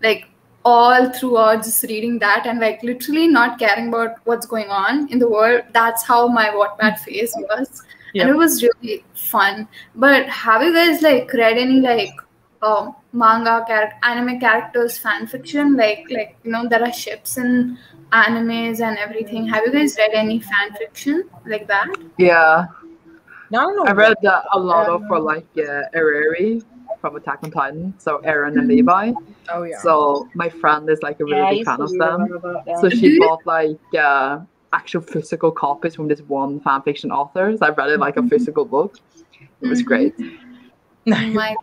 like all throughout just reading that and like literally not caring about what's going on in the world. That's how my Wattpad phase was. And it was really fun. But have you guys like read any like anime characters fan fiction? Like there are ships in animes and everything. Have you guys read any fan fiction like that? Yeah. No. I read a lot of for like Ereri from Attack on Titan, so Eren and Levi. Oh yeah. So my friend is like a really big fan of them. So she bought like actual physical copies from this one fanfiction author. So I read it like a physical book. It was great. I've read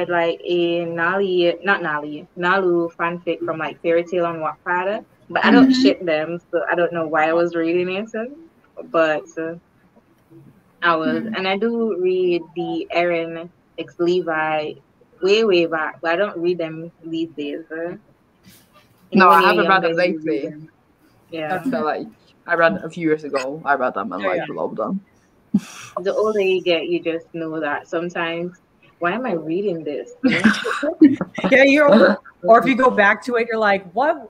like a Nalu fanfic from like Fairy Tail on Wattpad, but I don't ship them, so I don't know why I was reading it. But I was, and I do read the Aaron X Levi way back, but I don't read them these days. No, When I you're haven't read younger, them you read lately. them. Yeah. So like I read a few years ago. I read them and Oh, yeah. loved them. The older you get, you just know that sometimes, why am I reading this? Yeah, or if you go back to it, you're like, what?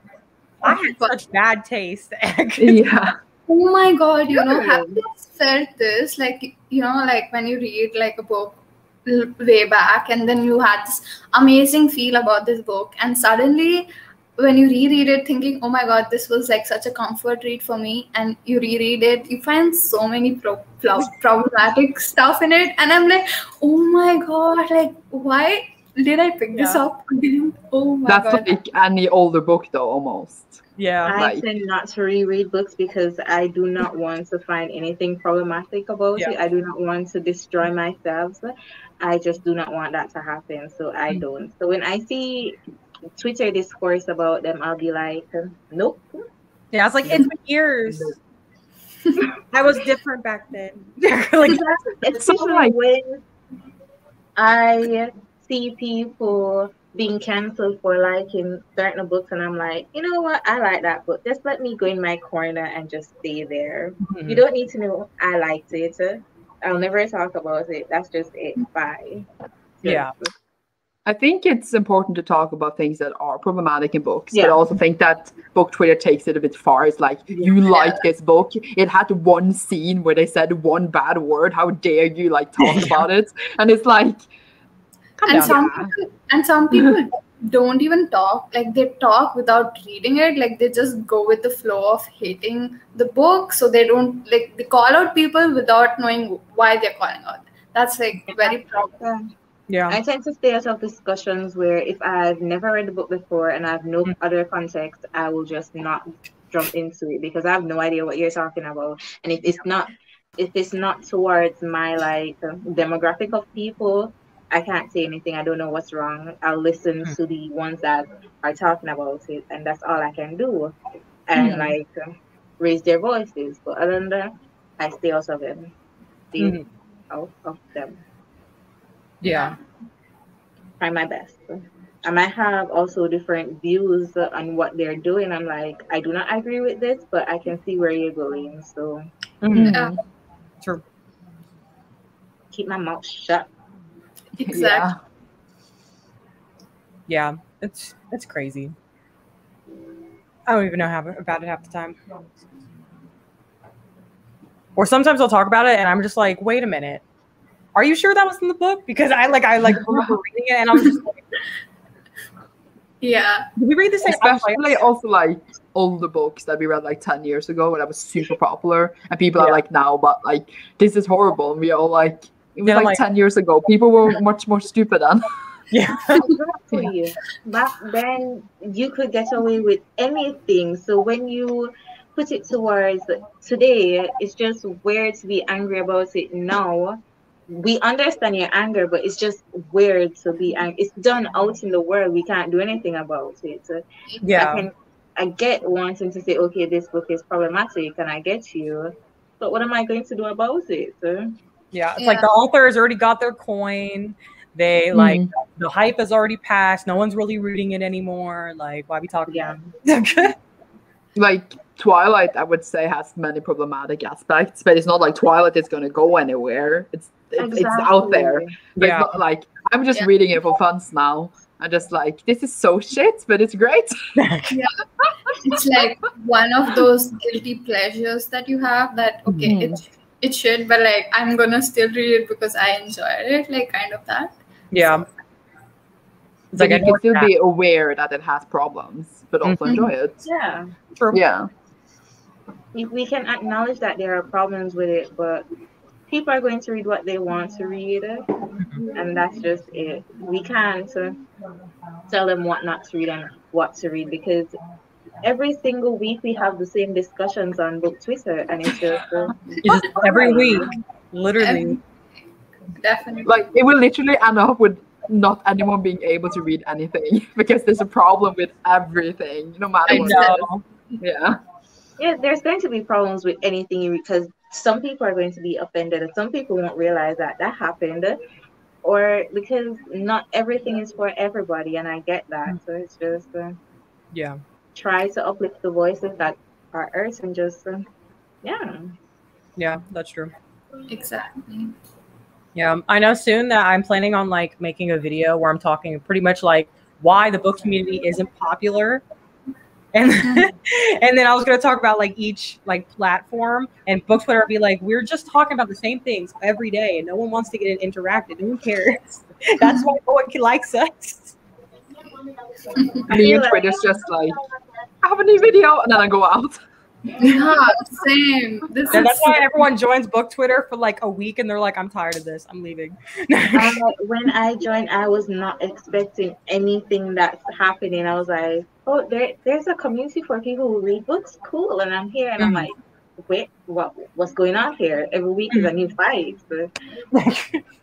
I had such bad taste. Yeah. Oh my God, have you felt this? Like, like when you read like a book way back and then you had this amazing feel about this book, and suddenly when you reread it thinking, oh my God, this was like such a comfort read for me, and you reread it, you find so many problematic stuff in it, and I'm like, oh my God, like why did I pick this up again? Oh my That's God. like any older book though, almost. Yeah. I tend not to reread books because I do not want to find anything problematic about it. I do not want to destroy myself. I just do not want that to happen, so I don't. So when I see Twitter discourse about them, I'll be like, nope. Yeah, I was like, it's been years. I was different back then. Like, especially when I see people being cancelled for liking certain books, and I'm like, you know what? I like that book. Just let me go in my corner and just stay there. You don't need to know I liked it. I'll never talk about it. That's just it. Bye. Yeah. I think it's important to talk about things that are problematic in books, but I also think that book Twitter takes it a bit far. It's like, you like this book. It had one scene where they said one bad word. How dare you like talk about it? And it's like, some people don't even talk. Like they talk without reading it. Like they just go with the flow of hating the book. So they don't like they call out people without knowing why they're calling out. That's like very problem. Yeah. I tend to stay out of discussions where if I've never read the book before and I have no other context, I will just not jump into it because I have no idea what you're talking about. And if it's not towards my like demographic of people, I can't say anything. I don't know what's wrong. I'll listen to the ones that are talking about it, and that's all I can do. And like raise their voices. But other than that, I stay out of them. Stay out of them. Yeah. Try my best. I might have also different views on what they're doing. I'm like, I do not agree with this, but I can see where you're going. So True. Keep my mouth shut. Exactly. Yeah, it's crazy. I don't even know about it half the time. Or sometimes I'll talk about it and I'm just like, wait a minute. Are you sure that was in the book? Because I remember reading it and I was just like, yeah. Did we read the same? Especially also like older books that we read like 10 years ago when that was super popular and people are like now, but like this is horrible. And we all like, it was like 10 years ago. People were much more stupid then. Yeah. Exactly. Back then you could get away with anything. So when you put it towards today, it's just weird to be angry about it now. We understand your anger, but it's just weird to be angry. It's done out in the world. We can't do anything about it. Yeah. I get wanting to say, okay, this book is problematic, and I get you. But what am I going to do about it? Yeah, it's like the author has already got their coin. They like the hype has already passed. No one's really reading it anymore. Like, why are we talking about it? Like Twilight, I would say, has many problematic aspects, but it's not like Twilight is going to go anywhere. It's out there. But it's not like I'm just reading it for fun now. I'm just like, this is so shit, but it's great. It's like one of those guilty pleasures that you have that it should, but like I'm gonna still read it because I enjoyed it, like kind of that. Yeah. So, it's like you can still be aware that it has problems, but also enjoy it. Yeah. True. Yeah. We can acknowledge that there are problems with it, but people are going to read what they want to read, and that's just it. We can't tell them what not to read and what to read because every single week we have the same discussions on book Twitter, and it's just every week, literally. Definitely. Like it will literally end up with not anyone being able to read anything because there's a problem with everything, no matter what it is. Yeah. Yeah, there's going to be problems with anything because some people are going to be offended, and some people won't realize that that happened, or because not everything is for everybody, and I get that. So it's just Yeah. try to uplift the voices that are hurt, and just Yeah, that's true. Exactly. Yeah, I know soon that I'm planning on like making a video where I'm talking pretty much like why the book community isn't popular. And and then I was gonna talk about like each like platform, and book Twitter be like, we're just talking about the same things every day and no one wants to get it interacted. No one cares. That's why no one likes us. Me and Twitter's just like, I have a new video, and then I go out. Yeah, same. This And is that's why everyone joins book Twitter for like a week and they're like, I'm tired of this. I'm leaving. when I joined, I was not expecting anything that's happening. I was like, oh, there's a community for people who read books. Cool. And I'm here, and I'm like, wait, what's going on here? Every week is a new fight. So.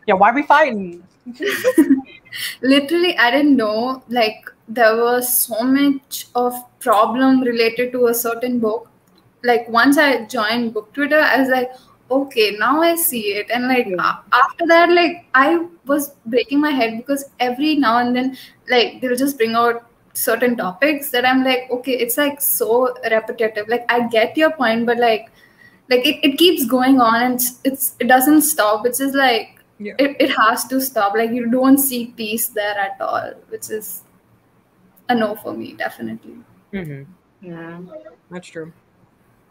Yeah, why are we fighting? literally, I didn't know like there was so much of problem related to a certain book. Like once I joined book Twitter, I was like, okay, now I see it. And like after that, like I was breaking my head because every now and then, like they'll just bring out certain topics that I'm like, okay, it's like so repetitive. Like I get your point, but like it keeps going on, and it doesn't stop. It's just like it has to stop. Like you don't see peace there at all, which is a no for me, definitely. Yeah, that's true.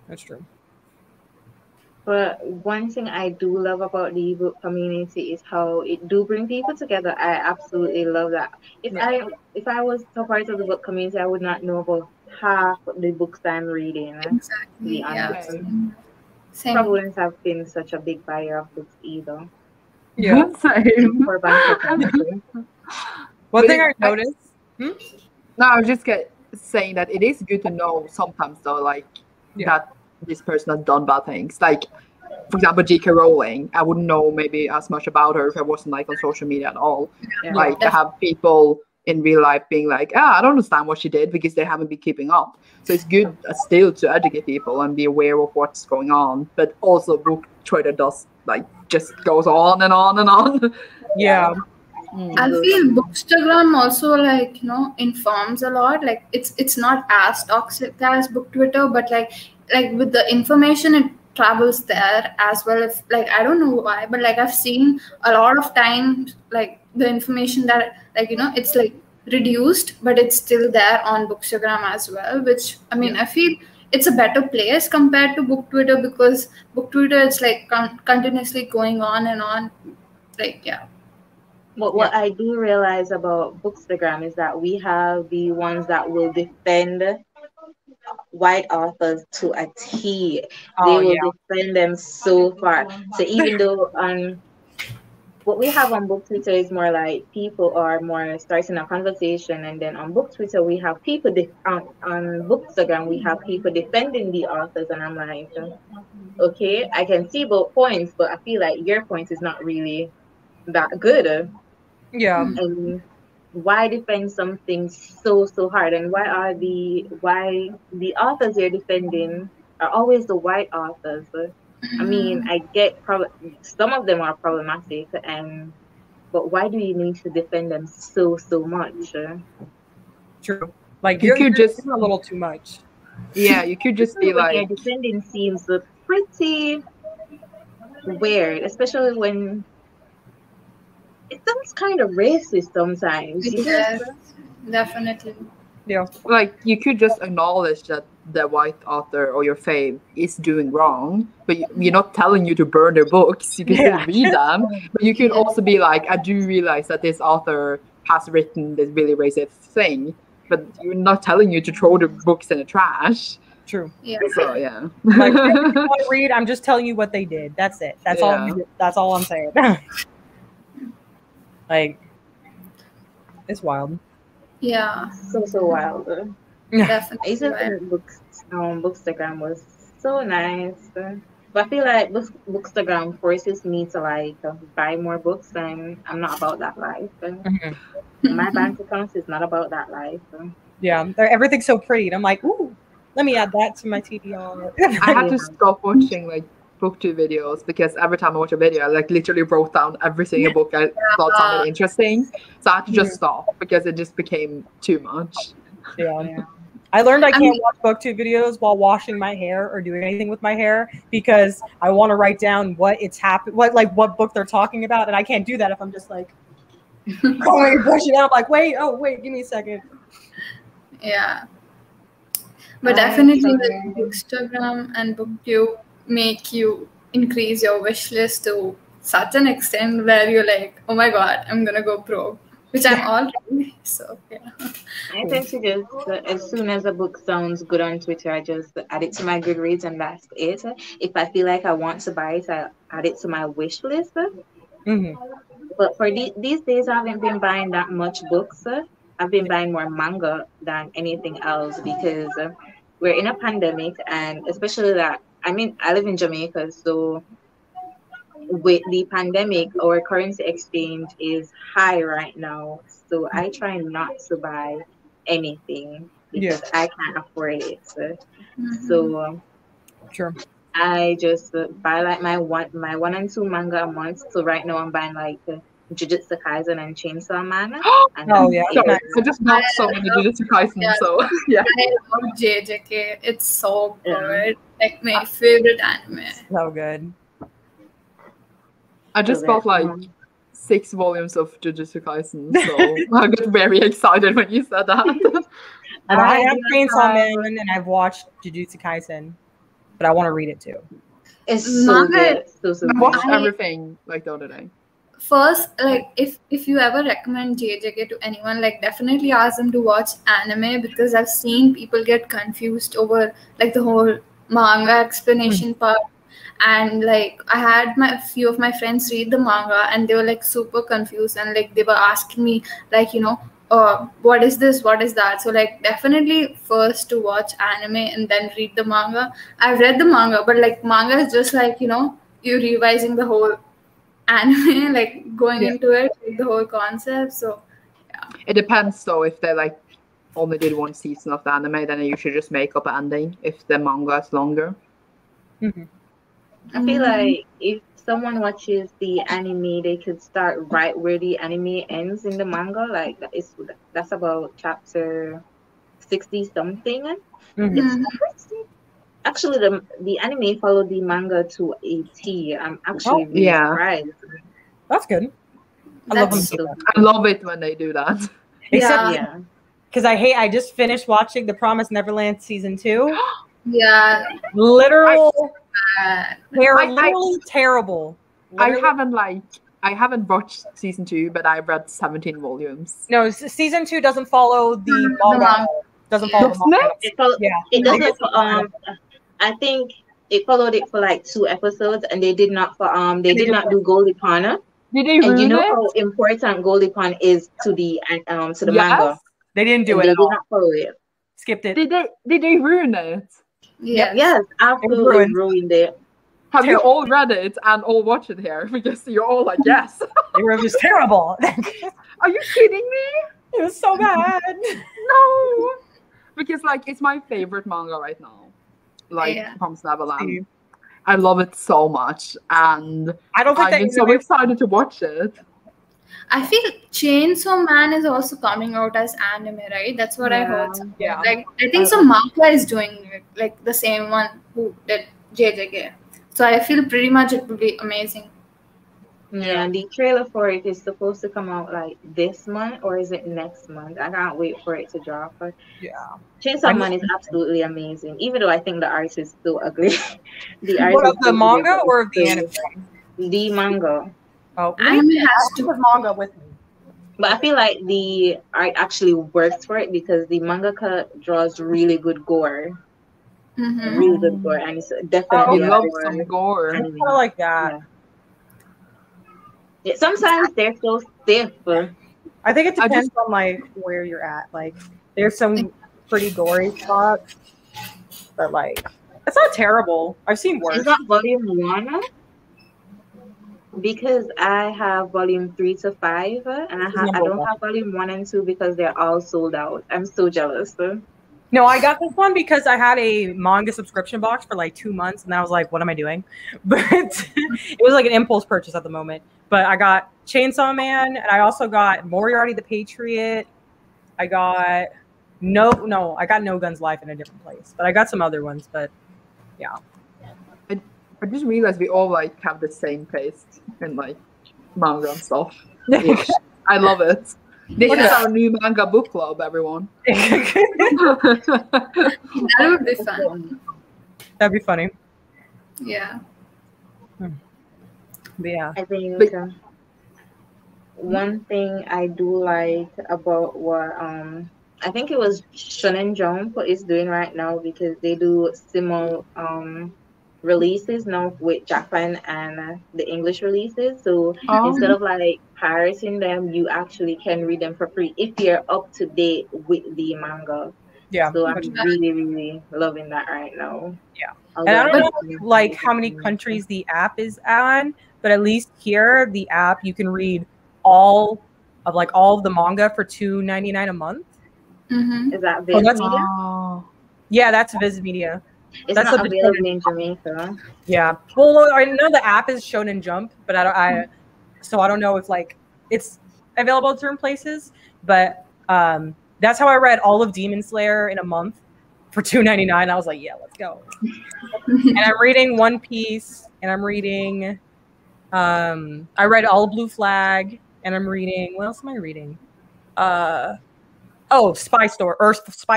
That's true. But one thing I do love about the book community is how it do bring people together. I absolutely love that. If I was a part of the book community, I would not know about half the books I'm reading. Exactly. To be honest. Same. Probably wouldn't have been such a big buyer of books either. Yeah, same. One thing I noticed. No, I was just saying that it is good to know sometimes though, like that this person has done bad things. Like, for example, J.K. Rowling, I wouldn't know maybe as much about her if I wasn't like on social media at all. Like, I have people in real life being like, I don't understand what she did because they haven't been keeping up. So it's good still to educate people and be aware of what's going on. But also, book Twitter does like just goes on and on and on. Yeah. I feel Bookstagram also like informs a lot. Like it's not as toxic as book Twitter, but like with the information it travels there as well. If like I don't know why, but like I've seen a lot of times like the information that like it's like reduced, but it's still there on Bookstagram as well. Which I mean I feel it's a better place compared to book Twitter, because book Twitter it's like continuously going on and on. Like But what I do realize about Bookstagram is that we have the ones that will defend white authors to a T. They will defend them so far. So even though what we have on book Twitter is more like people are more starting a conversation, and then on book Twitter we have people on Bookstagram we have people defending the authors, and I'm like, okay, I can see both points, but I feel like your point is not really that good. Yeah. And why defend something so hard? And why the authors you're defending are always the white authors? I mean, I get some of them are problematic, but why do you need to defend them so much? True. Like you could just a little too much. Yeah, you could just be like, your defending seems pretty weird, especially when it sounds kind of racist sometimes. Yes, definitely. Yeah. Like you could just acknowledge that the white author or your fave is doing wrong, but we're not telling you to burn their books. You can still read them, but you could also be like, I do realize that this author has written this really racist thing, but you're not telling you to throw the books in the trash. True. Yeah. So yeah. Like if you want to read, I'm just telling you what they did. That's it. That's all. That's all I'm saying. Like, it's wild. Yeah. So wild. Definitely. I used to think Bookstagram was so nice. But I feel like Bookstagram forces me to like buy more books, and I'm not about that life. My bank account is not about that life. Yeah, everything's so pretty, and I'm like, ooh, let me add that to my TBR. I had to stop watching like booktube videos because every time I watch a video, I like literally wrote down every single book I thought sounded interesting. So I had to just stop because it just became too much. Yeah. I learned I can't watch booktube videos while washing my hair or doing anything with my hair because I want to write down what book they're talking about, and I can't do that if I'm just like going brushing out. I'm like, wait, give me a second. Yeah. But definitely like Bookstagram and BookTube make you increase your wish list to such an extent where you're like, oh my god, I'm gonna go pro, which I'm already. So yeah. I tend to just as soon as a book sounds good on Twitter, I just add it to my Goodreads and that's it. If I feel like I want to buy it, I add it to my wish list. But for these days, I haven't been buying that much books. I've been buying more manga than anything else because we're in a pandemic, and especially that I live in Jamaica, so with the pandemic, our currency exchange is high right now. So I try not to buy anything because I can't afford it. So Sure. I just buy like my 1 and 2 manga a month. So right now I'm buying like Jujutsu Kaisen and Chainsaw Man. And I just bought so many Jujutsu Kaisen. So yeah, I love JJK. It's so good. Like my favorite anime. So good. I just bought like 6 volumes of Jujutsu Kaisen, so I got very excited when you said that. And I have Chainsaw Man and I've watched Jujutsu Kaisen, but I want to read it too. It's so good. I watched everything like the other day. First, like if you ever recommend JJK to anyone, like definitely ask them to watch anime because I've seen people get confused over like the whole manga explanation part. And like I had a few of my friends read the manga and they were like super confused and like they were asking me like, what is this, what is that? So like definitely first to watch anime and then read the manga. I've read the manga, but like manga is just like, you revising the whole anime, like going into it, like, the whole concept. So yeah, it depends though. If they like only did 1 season of the anime, then you should just make up an ending if the manga is longer. I feel like if someone watches the anime, they could start right where the anime ends in the manga. Like that's about chapter 60 something. Actually, the anime followed the manga to a T. I'm actually really surprised. That's good. I love it when they do that. Except because I just finished watching The Promised Neverland season 2. Yeah, literally terrible. Literally. I haven't watched season 2, but I've read 17 volumes. No, season 2 doesn't follow the manga. Doesn't follow the manga. It doesn't. I think it followed it for like 2 episodes, and they did not do Goldie Pond. Did they and you know it? how important Goldie Pond is to the manga. They didn't do and it. They did not follow it. Skipped it. Did they ruin it? Yes, absolutely ruined it. Have you all read it and all watched it here? Because you're all like, yes. They were just terrible. Are you kidding me? It was so bad. No. Because like it's my favorite manga right now. Like Promised Neverland. I love it so much. And I'm so excited to watch it. I feel Chainsaw Man is also coming out as anime, right? That's what I heard. Yeah. Like I think some manga is doing it, like the same one who did JJK. So I feel pretty much it will be amazing. Yeah, the trailer for it is supposed to come out like this month, or is it next month? I can't wait for it to drop. But Chainsaw Man is absolutely amazing, even though I think the art is still ugly. The art what, of the manga or of the anime? The manga. Oh, anime has to have manga with me. But I feel like the art actually works for it because the mangaka draws really good gore. Really good gore, and it's definitely love some gore. I kind of like that. Yeah, sometimes they're so stiff. I think it depends on like where you're at. Like, there's some pretty gory spots, but like, it's not terrible. I've seen worse. Is that volume 1? Because I have volume 3 to 5, and I don't have volume 1 and 2 because they're all sold out. I'm so jealous. No, I got this one because I had a manga subscription box for like 2 months, and then I was like, "What am I doing?" But it was like an impulse purchase at the moment. But I got Chainsaw Man, and I also got Moriarty the Patriot. I got I got No Guns Life in a different place, but I got some other ones. But yeah, I just realized we all like have the same taste in like manga and stuff. I love it. This is our new manga book club, everyone. That would be fun. That'd be funny. Yeah. But yeah. I think one thing I do like about what I think it was Shonen Jump is doing right now, because they do simul releases now with Japan and the English releases. So instead of like pirating them, you actually can read them for free if you're up to date with the manga. Yeah. So I'm really, really loving that right now. Yeah. And I don't know like how many countries the app is on, but at least here the app you can read all of the manga for $2.99 a month. Mm-hmm. Is that Viz Media? Yeah, that's Viz Media. It's not available in Jamaica. Yeah. Well, I know the app is Shonen Jump, but I don't know if like it's available in certain places. But that's how I read all of Demon Slayer in a month for $2.99. I was like, yeah, let's go. And I'm reading One Piece, and I'm reading. I read all Blue Flag, and I'm reading. What else am I reading? Spy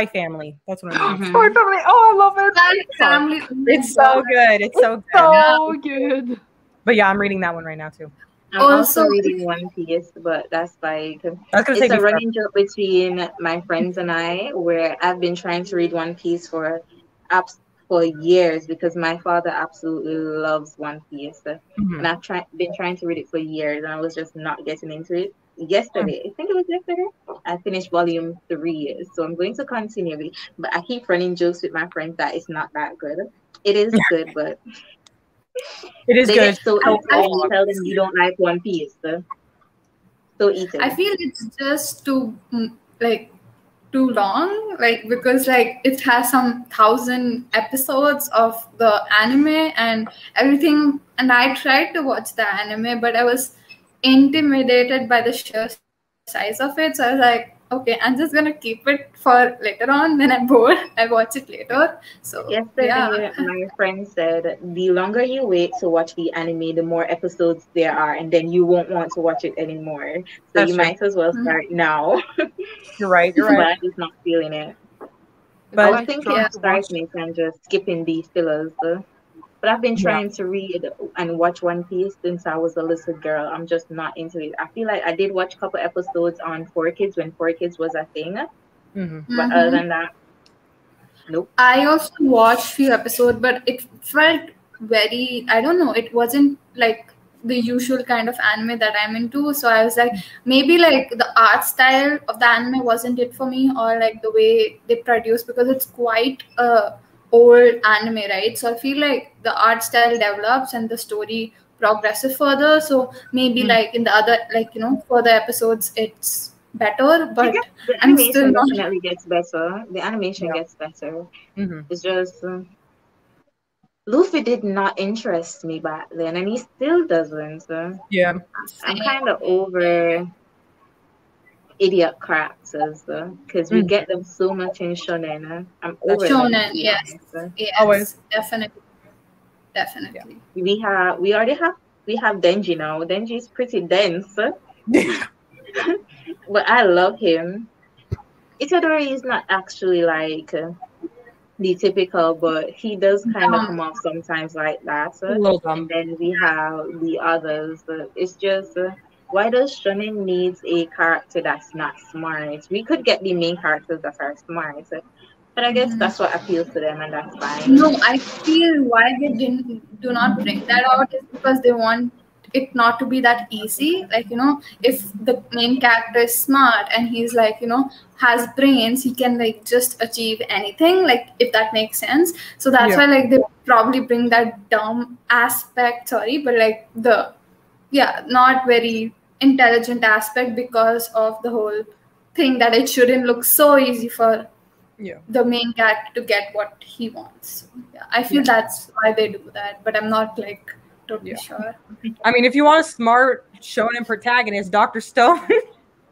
Family. That's what I'm reading. Spy Family. Oh, I love it. Spy Family. It's so good. It's so good. So good. But yeah, I'm reading that one right now too. I'm also reading One Piece, but that's like it's a running joke between my friends and I, where I've been trying to read One Piece for years, because my father absolutely loves One Piece, and I've been trying to read it for years, and I was just not getting into it. Yesterday, I think it was yesterday, I finished volume 3, so I'm going to continue. But I keep running jokes with my friends that it's not that good. It is good, but it is good. So I tell them you don't like One Piece, so eat it. I feel it's just too long, because it has some 1,000 episodes of the anime and everything, and I tried to watch the anime, but I was intimidated by the sheer size of it, so I was like, okay, I'm just gonna keep it for later on. Then I'm bored, I watch it later. So yesterday, my friend said the longer you wait to watch the anime, the more episodes there are, and then you won't want to watch it anymore. So That's true. Might as well start now. You're right. But I'm just not feeling it. But I was thinking of starting it and just skipping these fillers. But I've been trying to read and watch One Piece since I was a little girl. I'm just not into it. I feel like I did watch a couple episodes on 4Kids when 4Kids was a thing. But other than that, nope. I also watched few episodes, but it felt very, I don't know, it wasn't like the usual kind of anime that I'm into. So I was like, maybe like the art style of the anime wasn't it for me, or like the way they produce, because it's quite old anime, right? So I feel like the art style develops and the story progresses further. So maybe like in the other, for the episodes, it's better. But the animation definitely gets better. The animation gets better. It's just Luffy did not interest me back then, and he still doesn't. Yeah, I'm kind of over idiot characters, because we get them so much in shonen. I'm over shonen. Yes, always, definitely. We have Denji now. Denji is pretty dense, but I love him. Itadori is not actually like the typical, but he does kind of come off sometimes like that. And then we have the others. It's just. Why does shonen needs a character that's not smart? We could get the main characters that are smart, but I guess that's what appeals to them, and that's fine. No, I feel why they do not bring that out is because they want it not to be that easy. Like, if the main character is smart and he's like, has brains, he can like just achieve anything, like, if that makes sense. So that's why like they probably bring that dumb aspect, but like the not very intelligent aspect, because of the whole thing that it shouldn't look so easy for the main character to get what he wants. So, yeah, I feel that's why they do that, but I'm not like totally sure. I mean, if you want a smart shonen protagonist, Dr. Stone,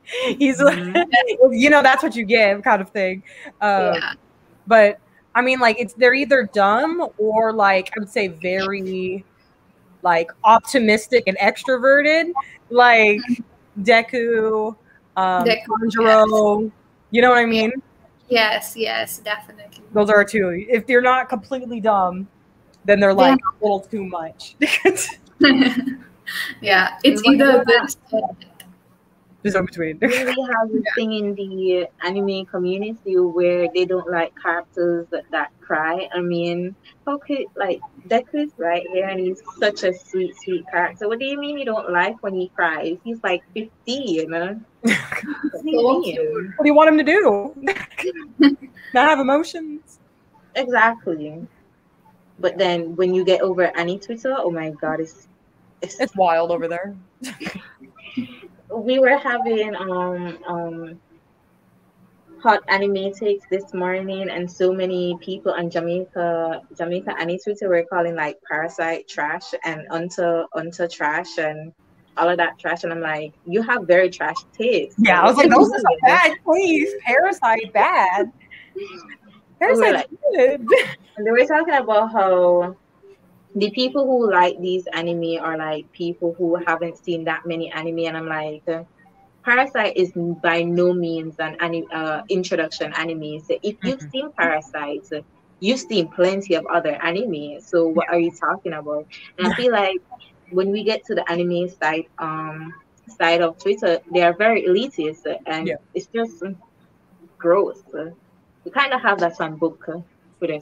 he's that's what you give, kind of thing. But I mean, like they're either dumb or like I would say very like optimistic and extroverted, like Deku, Tanjiro. You know what I mean? Yes, definitely. Those are two. If they're not completely dumb, then they're like a little too much. Yeah, it's either this or that. There's no between. We have this thing in the anime community where they don't like characters that cry. I mean, how could like Deku's right here and he's such a sweet character. What do you mean you don't like when he cries? He's like 50, you know? What do you want him to do? Not have emotions? Exactly. But then when you get over Annie Twitter, oh my god, it's wild over there. We were having hot anime takes this morning, and so many people on Jamaica Annie Twitter were calling like Parasite trash and Unto trash and all of that trash, and I'm like, you have very trash taste. Yeah, I was like, those are so bad. Please, Parasite bad. Parasite good. And they were talking about how the people who like these anime are like people who haven't seen that many anime, and I'm like, Parasite is by no means an introduction anime. So if you've seen Parasite, you've seen plenty of other anime. So what are you talking about? And I feel like when we get to the anime side of Twitter, they are very elitist, and it's just gross. We kind of have that on book. Book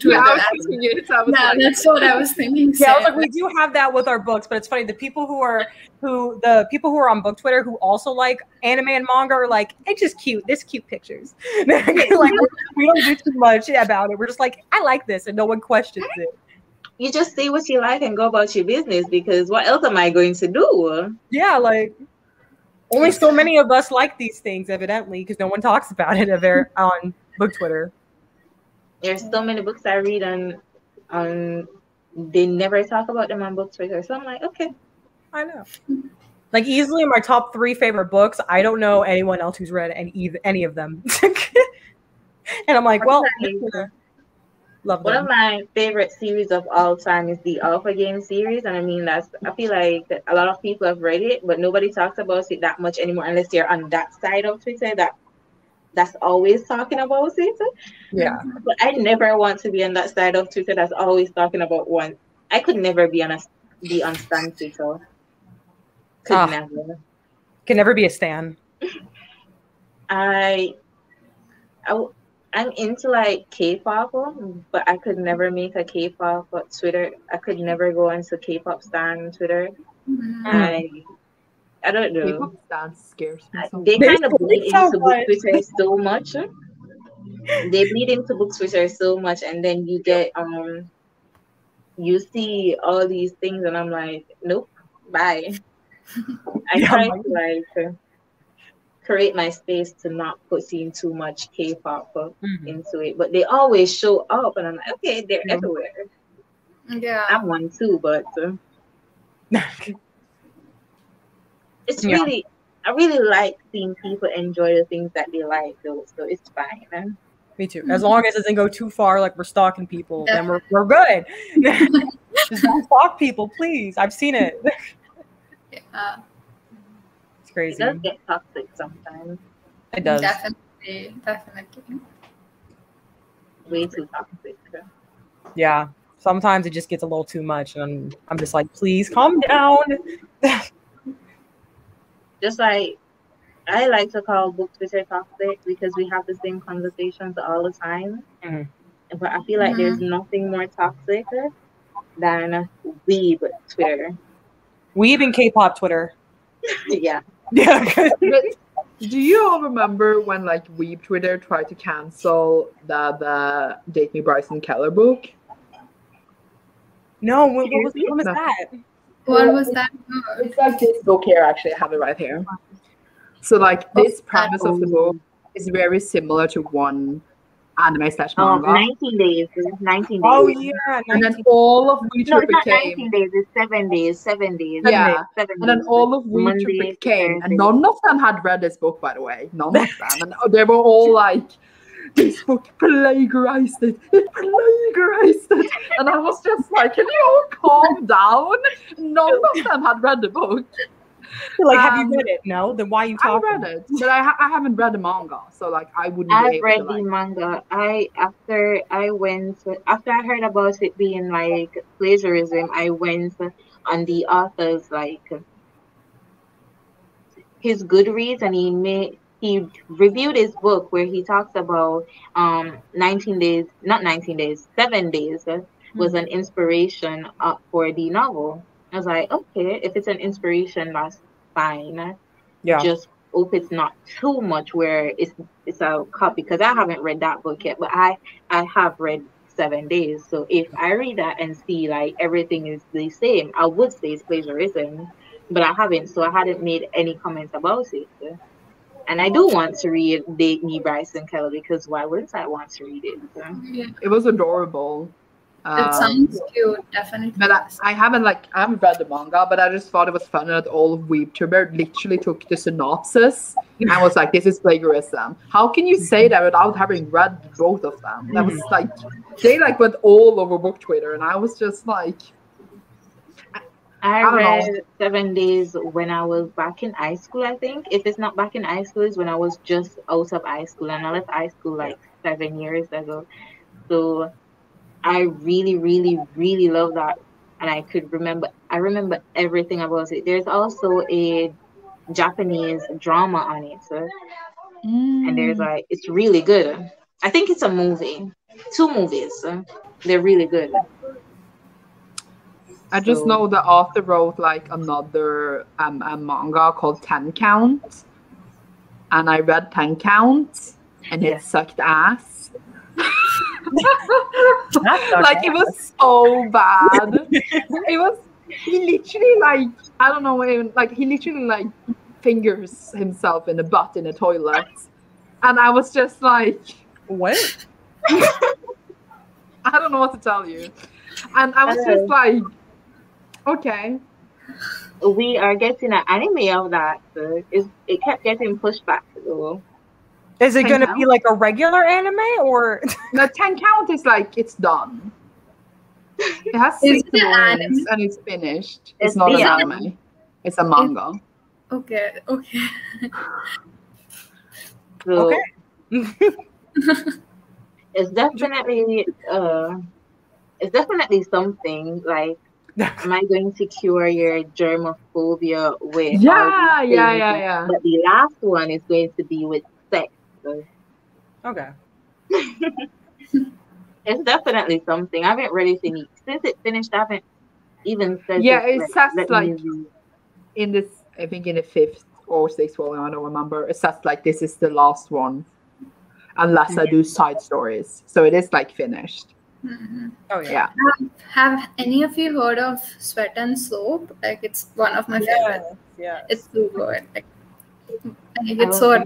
Twitter. That's what I was thinking. Yeah, I was like, we do have that with our books, but it's funny. The people who are on book Twitter who also like anime and manga are like, it's just cute. There's cute pictures. Like we don't do too much about it. We're just like, I like this, and no one questions it. You just say what you like and go about your business, because what else am I going to do? Yeah, like only so many of us like these things, evidently, because no one talks about it ever on book Twitter. There's so many books I read on they never talk about them on book Twitter. So I'm like, okay. I know. Like easily my top 3 favorite books. I don't know anyone else who's read any of them. And I'm like, well, love them. One of my favorite series of all time is the Alpha Game series. And I mean, I feel like a lot of people have read it, but nobody talks about it that much anymore unless you're on that side of Twitter that's always talking about it. Yeah. But I never want to be on that side of Twitter that's always talking about one. I could never be on Stan Twitter. Could never. Can never be a Stan. I'm into like K-pop, but I could never make a K-pop Twitter. I could never go into K-pop Stan Twitter. I don't know. K-pop Stan scares me so much. They kind of bleed into book Twitter so much. They bleed into book Twitter so much, and then you get you see all these things, and I'm like, nope, bye. I try to like create my space to not put in too much K-pop into it, but they always show up, and I'm like, okay, they're everywhere. Yeah, I'm one too, but it's really, I really like seeing people enjoy the things that they like, though, so it's fine. Me too. As long as it doesn't go too far, like we're stalking people, then we're good. Just don't stalk people, please. I've seen it. Yeah. It's crazy. It does get toxic sometimes. It does. Definitely. Way too toxic. Yeah. Sometimes it just gets a little too much, and I'm just like, please calm down. Just like I like to call book Twitter toxic because we have the same conversations all the time. But I feel like there's nothing more toxic than weeb Twitter. Weeb and K-pop Twitter. Yeah. Yeah. Do you all remember when like Weeb Twitter tried to cancel the Date Me Bryson Keller book? No, what was that? What was that? It's like this book here. Actually, I have it right here. So like this premise of the book is very similar to one anime slash manga. 19 days. 19 days. Oh yeah, And then 19. all of No, Reacher it's not became 19 days. It's 7 days. 7 days. yeah. 7 And then days. all of Monday Reacher to became, and Thursday. none of them had read this book, by the way. None of them. And they were all like, this book plagiarized it. It plagiarized it. And I was just like, can you all calm down? None of them had read the book. Like, have you read it? No. Then why are you I talking? read it, but I haven't read the manga, so like I wouldn't be I've able read to the like. manga. After I heard about it being like plagiarism, I went on the author's like his Goodreads, and he reviewed his book where he talks about 19 days, not 19 days, 7 days was an inspiration for the novel. I was like, okay, if it's an inspiration, that's fine. Yeah. Just hope it's not too much where it's a copy, because I haven't read that book yet, but I have read 7 days. So if I read that and see like everything is the same, I would say it's plagiarism, but I haven't, so I hadn't made any comments about it. And I do want to read Date Me, Bryson Kelly, because why wouldn't I want to read it? Yeah. It was adorable. It sounds cute, definitely. But I haven't read the manga, but I just thought it was funny that all of Weebtuber literally took the synopsis and was like, "This is plagiarism." How can you say that without having read both of them? That was like they like went all over book Twitter, and I was just like, I don't read know. 7 days when I was back in high school, I think. If it's not back in high school, it's when I was just out of high school, and I left high school like 7 years ago. So I really, really, really love that. And I remember everything about it. There's also a Japanese drama on it. And there's like, it's really good. I think it's a movie. 2 movies. They're really good. I just know the author wrote like another a manga called 10 Count, and I read 10 Count, and it sucked ass. Like it was so bad. He literally like I don't know, like he literally like fingers himself in the butt in a toilet, and I was just like, what? I don't know what to tell you, and I was just like, okay. We are getting an anime of that. It kept getting pushed back though. Is it going to be like a regular anime or? No, 10 Count is like it's done. It has 6 seasons and it's finished. It's not an anime. It's a manga. Okay. So, okay. It's definitely something like. Am I going to cure your germophobia with? Yeah. But the last one is going to be with sex. So. Okay. It's definitely something. I haven't read it since it finished. I haven't even said. Yeah, it says like in this. I think in the 5th or 6th volume. I don't remember. It says like this is the last one, unless I do side stories. So it is like finished. Mm-hmm. Oh yeah. Have any of you heard of Sweat and Soap? Like it's one of my favorites. Yeah. It's too good. Like it's so.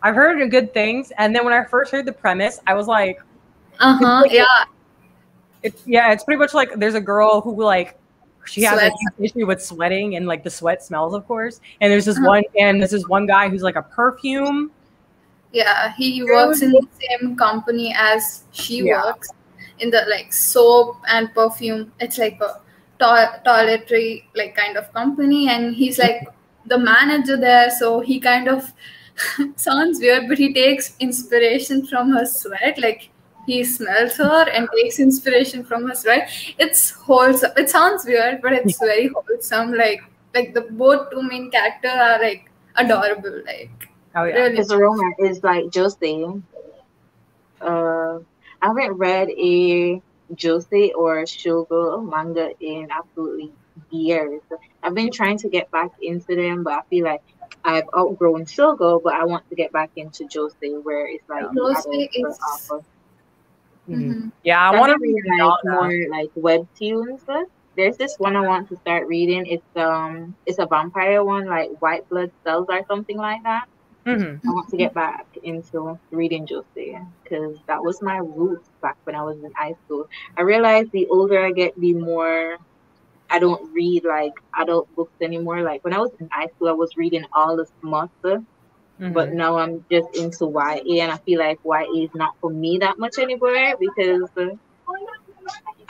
I've heard good things, and then when I first heard the premise, I was like, it's pretty much like there's a girl who like she has an issue with sweating, and like the sweat smells, of course. And there's this one guy who's like a perfume. Yeah, he works in the same company as she works in the like soap and perfume. It's like a toiletry like kind of company, and he's like the manager there. So he kind of sounds weird, but he takes inspiration from her sweat. Like he smells her and takes inspiration from her sweat. It's wholesome. It sounds weird, but it's very wholesome. Like the both 2 main characters are like adorable. Like. Oh yeah, really. His romance is like Josei. I haven't read a Josei or Shogo manga in absolutely years. I've been trying to get back into them, but I feel like I've outgrown Shogo, but I want to get back into Josei, where it's like Josei is. Yeah, I want to read like more like webtoons. There's this one I want to start reading. It's a vampire one, like White Blood Cells or something like that. Mm-hmm. I want to get back into reading Josei because that was my roots back when I was in high school. I realized the older I get, the more I don't read like adult books anymore. Like when I was in high school, I was reading all the smut, but now I'm just into YA, and I feel like YA is not for me that much anymore because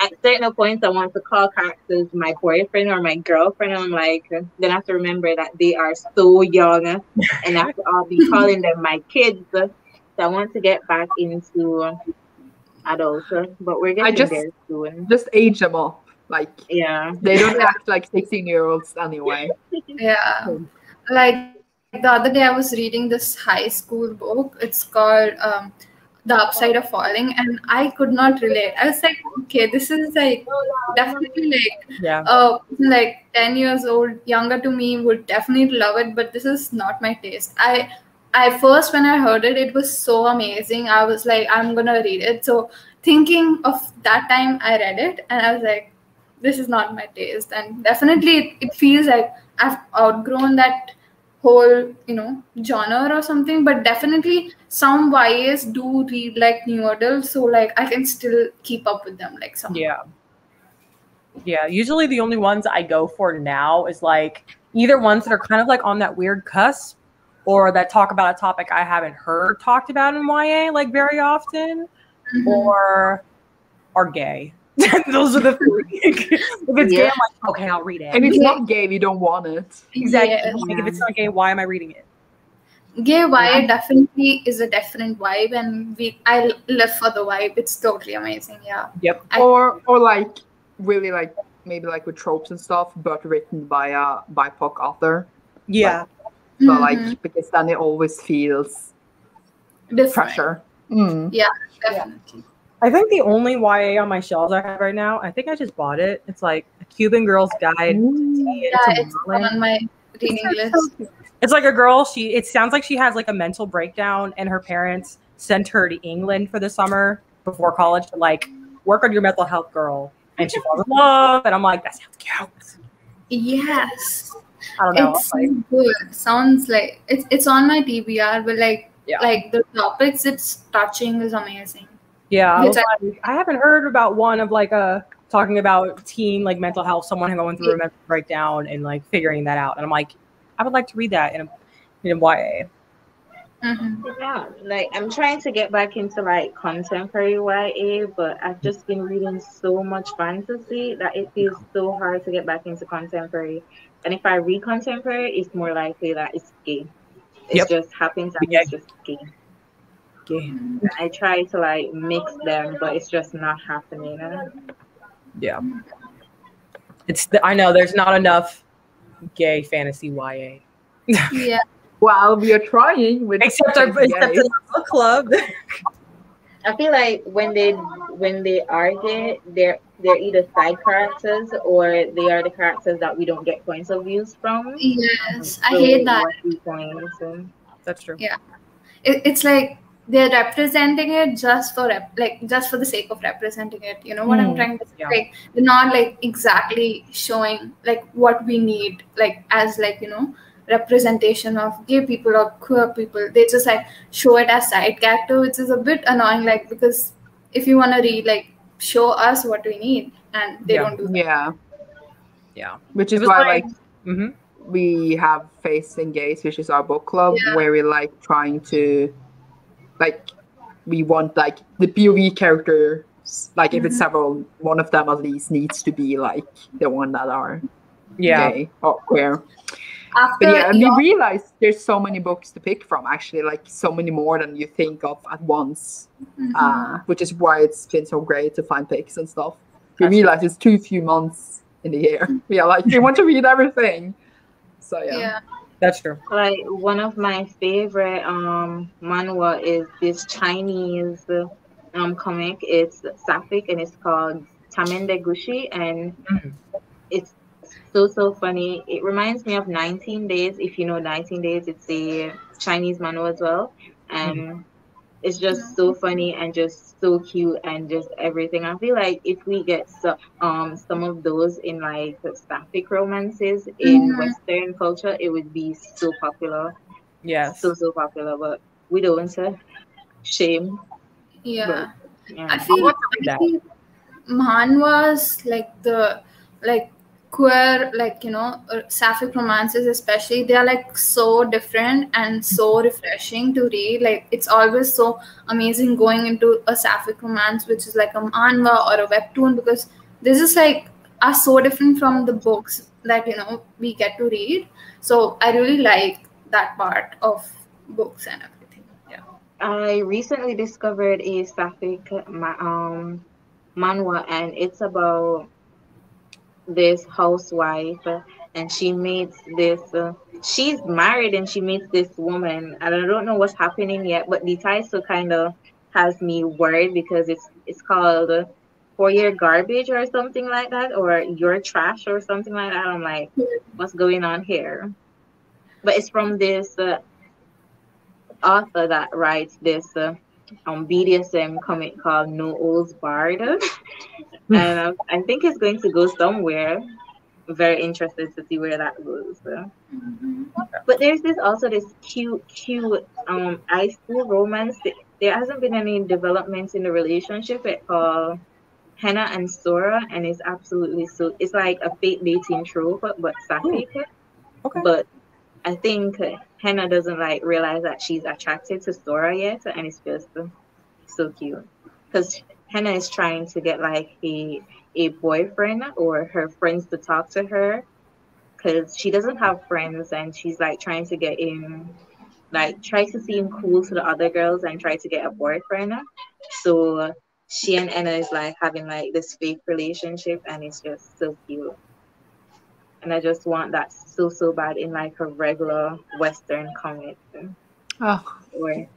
at certain points I want to call characters my boyfriend or my girlfriend, and I'm like, then I have to remember that they are so young, and after I'll be calling them my kids. So I want to get back into adulthood, but we're I getting there soon. just age them up. Like Yeah. they don't act like 16-year-olds anyway. Yeah. Like the other day, I was reading this high school book. It's called The Upside of Falling, and I could not relate. I was like, okay, this is like definitely Yeah. like 10 years old, younger to me would definitely love it, but this is not my taste. I first, when I heard it, it was so amazing. I was like, I'm gonna read it. So thinking of that time, I read it, and I was like, this is not my taste. And definitely, it feels like I've outgrown that whole genre or something. But definitely, some YAs do read like new adults, so like I can still keep up with them like somehow. Yeah. Usually the only ones I go for now is like either ones that are kind of like on that weird cusp, or that talk about a topic I haven't heard talked about in YA like very often, or are gay. Those are the three. If it's gay, I'm like, okay, I'll read it. If it's not gay, you don't want it. Exactly. Yeah. Like, if it's not gay, why am I reading it? Gay YA definitely is a different vibe, and I live for the vibe. It's totally amazing. Yeah. Yep. Or like really like maybe like with tropes and stuff, but written by a BIPOC author. Yeah. So like because then it always feels Different. fresher. Yeah, definitely. I think the only YA on my shelves I have right now, I think I just bought it. It's like a Cuban Girl's Guide. It's on my reading list. It's like a girl. It sounds like she has like a mental breakdown, and her parents sent her to England for the summer before college to like work on your mental health, girl. And she falls in love, and I'm like, that sounds cute. Yes. I don't know. It's good. Sounds like it's on my TBR, but like the topics it's touching is amazing. Yeah, I haven't heard about one of like talking about teen like mental health, someone going through a mental breakdown and like figuring that out. And I'm like, I would like to read that in YA. Yeah, like I'm trying to get back into like contemporary YA, but I've just been reading so much fantasy that it feels so hard to get back into contemporary. And if I read contemporary, it's more likely that it's gay. It just happens that it's just gay. I try to like mix them, but it's just not happening. Yeah. I know there's not enough gay fantasy YA. Yeah. Well, we are trying with except our book club. I feel like when they are gay, they're either side characters or they are the characters that we don't get points of views from. Yes, I hate that. That's true. Yeah, it's like they're representing it just for the sake of representing it. You know what I'm trying to say? Like they're not like exactly showing like what we need, like as like representation of gay people or queer people. They just like show it as side character, which is a bit annoying. Like because if you want to read, like show us what we need, and they don't do that. Yeah. Which is why we have Face and Gaze, which is our book club, where we like trying to like we want like the POV characters, like if it's several, one of them at least needs to be like the one that are gay or queer. But we realize there's so many books to pick from, actually, like so many more than you think of at once, which is why it's been so great to find picks and stuff. We realize it's too few months in the year. We are like, we want to read everything. So yeah. That's true. Like one of my favorite manhwa is this Chinese comic. It's sapphic and it's called Tamende Gushi, and it's so funny. It reminds me of 19 Days. If you know 19 Days, it's a Chinese manhwa as well, and it's just so funny and just so cute and just everything. I feel like if we get some of those in like sapphic romances in Western culture, it would be so popular. Yes. so popular, but we don't shame. Yeah. But, yeah. I feel manhwas, like the like queer, like sapphic romances especially, they are like so different and so refreshing to read. Like it's always so amazing going into a sapphic romance which is like a manhwa or a webtoon, because this is like are so different from the books that we get to read. So I really like that part of books and everything. Yeah. I recently discovered a sapphic manhwa, and it's about this housewife, and she meets this. She's married, and she meets this woman, and I don't know what's happening yet. But the title kind of has me worried because it's called "For Your Garbage" or something like that, or "Your Trash" or something like that. I'm like, what's going on here? But it's from this author that writes this BDSM comic called No Old's Bard, and I think it's going to go somewhere. Very interested to see where that goes. But there's this cute high school romance. There hasn't been any developments in the relationship at all. Henna and Sora, and it's absolutely so. It's like a fake dating trope, but sapphic. Okay. But I think Henna doesn't like realize that she's attracted to Sora yet, and it's just so cute because Henna is trying to get like a boyfriend or her friends to talk to her because she doesn't have friends, and she's like trying to get in, like try to seem cool to the other girls and try to get a boyfriend. So she and Anna is like having like this fake relationship, and it's just so cute. And I just want that so bad in like a regular Western comic. Oh. Or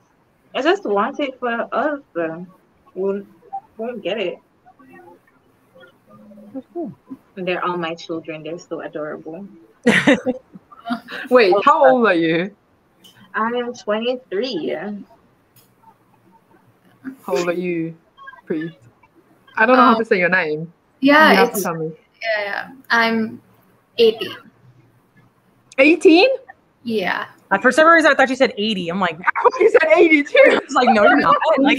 I just want it for us. We'll won't get it. That's cool. And they're all my children. They're so adorable. Wait, how old are you? I am 23. How old are you, Preet? I don't know how to say your name. You Yeah, have to it's tell me. yeah. I'm 18. 18? Yeah. For some reason, I thought you said 80. I'm like, You said 82. I was like, no, you're not. Like,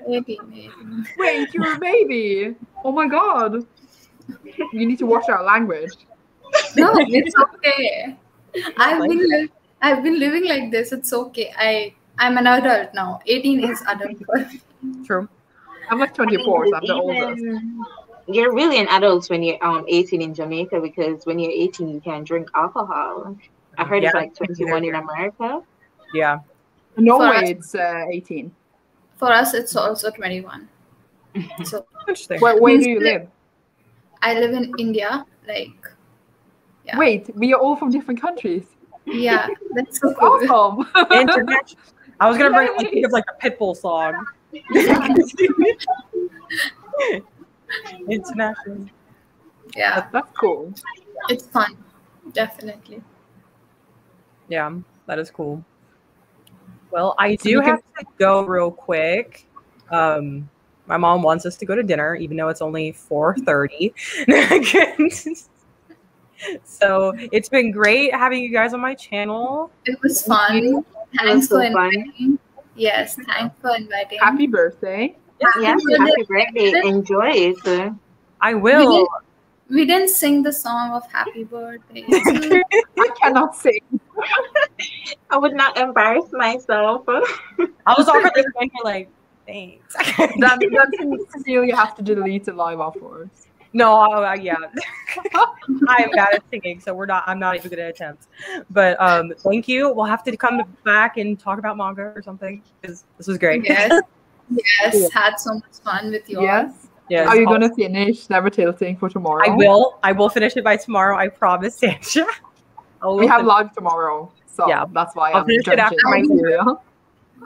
18. Wait, you're a baby. Oh my god. You need to watch our language. No, it's okay. I've been living like this. It's okay. I'm an adult now. 18 is adult. true. I'm like 24, so I'm the oldest. You're really an adult when you're 18 in Jamaica, because when you're 18 you can drink alcohol. I heard it's like 21 in America. Yeah. In Norway, it's 18. For us, it's also 21. So Interesting. Where do you live? I live in India. Like, yeah. Wait, we are all from different countries. Yeah, that's so cool. Awesome. International. I was gonna bring think of like a Pitbull song. International. Yeah, That's cool. it's fun. Definitely. Yeah, that is cool. Well, I do have to go real quick. My mom wants us to go to dinner, even though it's only 4:30. So it's been great having you guys on my channel. It was fun. Thanks so for inviting. Yes, thanks for inviting. Happy birthday. Yes, happy birthday. Enjoy it. I will. We didn't sing the song of happy birthday. I cannot sing. I would not embarrass myself. I was over this one here like, thanks. Then Cecilia has to delete the live afterwards. No, yeah. I am bad at singing, so I'm not even gonna attempt. But thank you. We'll have to come back and talk about manga or something, because this was great. Yes. Yes, had so much fun with you. Yes. Yes. Are you gonna finish Never Tilting for tomorrow? I will finish it by tomorrow. I promise, Sandra. We have live tomorrow, so yeah, that's why I'll finish it after my video.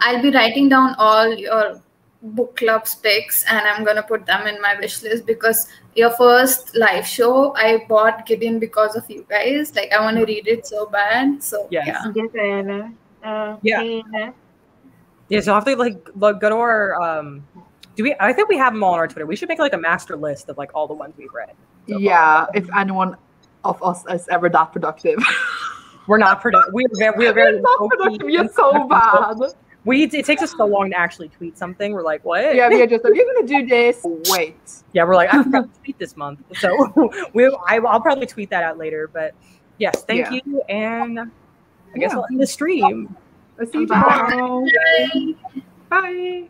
I'll be writing down all your book club picks, and I'm gonna put them in my wish list, because your first live show I bought Gideon because of you guys. Like, I want to read it so bad. So yeah. Yeah, so I'll have to go to our I think we have them all on our Twitter. We should make like a master list of like all the ones we've read. Yeah, if anyone of us is ever that productive. We're not productive. We're very not productive. We are so bad. It takes us so long to actually tweet something. We're like, what? Yeah, we are just like, you're gonna do this. Wait. Yeah, we're like, I forgot to tweet this month. So I'll probably tweet that out later. But yes, thank you. And I guess I'll end the stream. I'll see you tomorrow. Bye. Bye.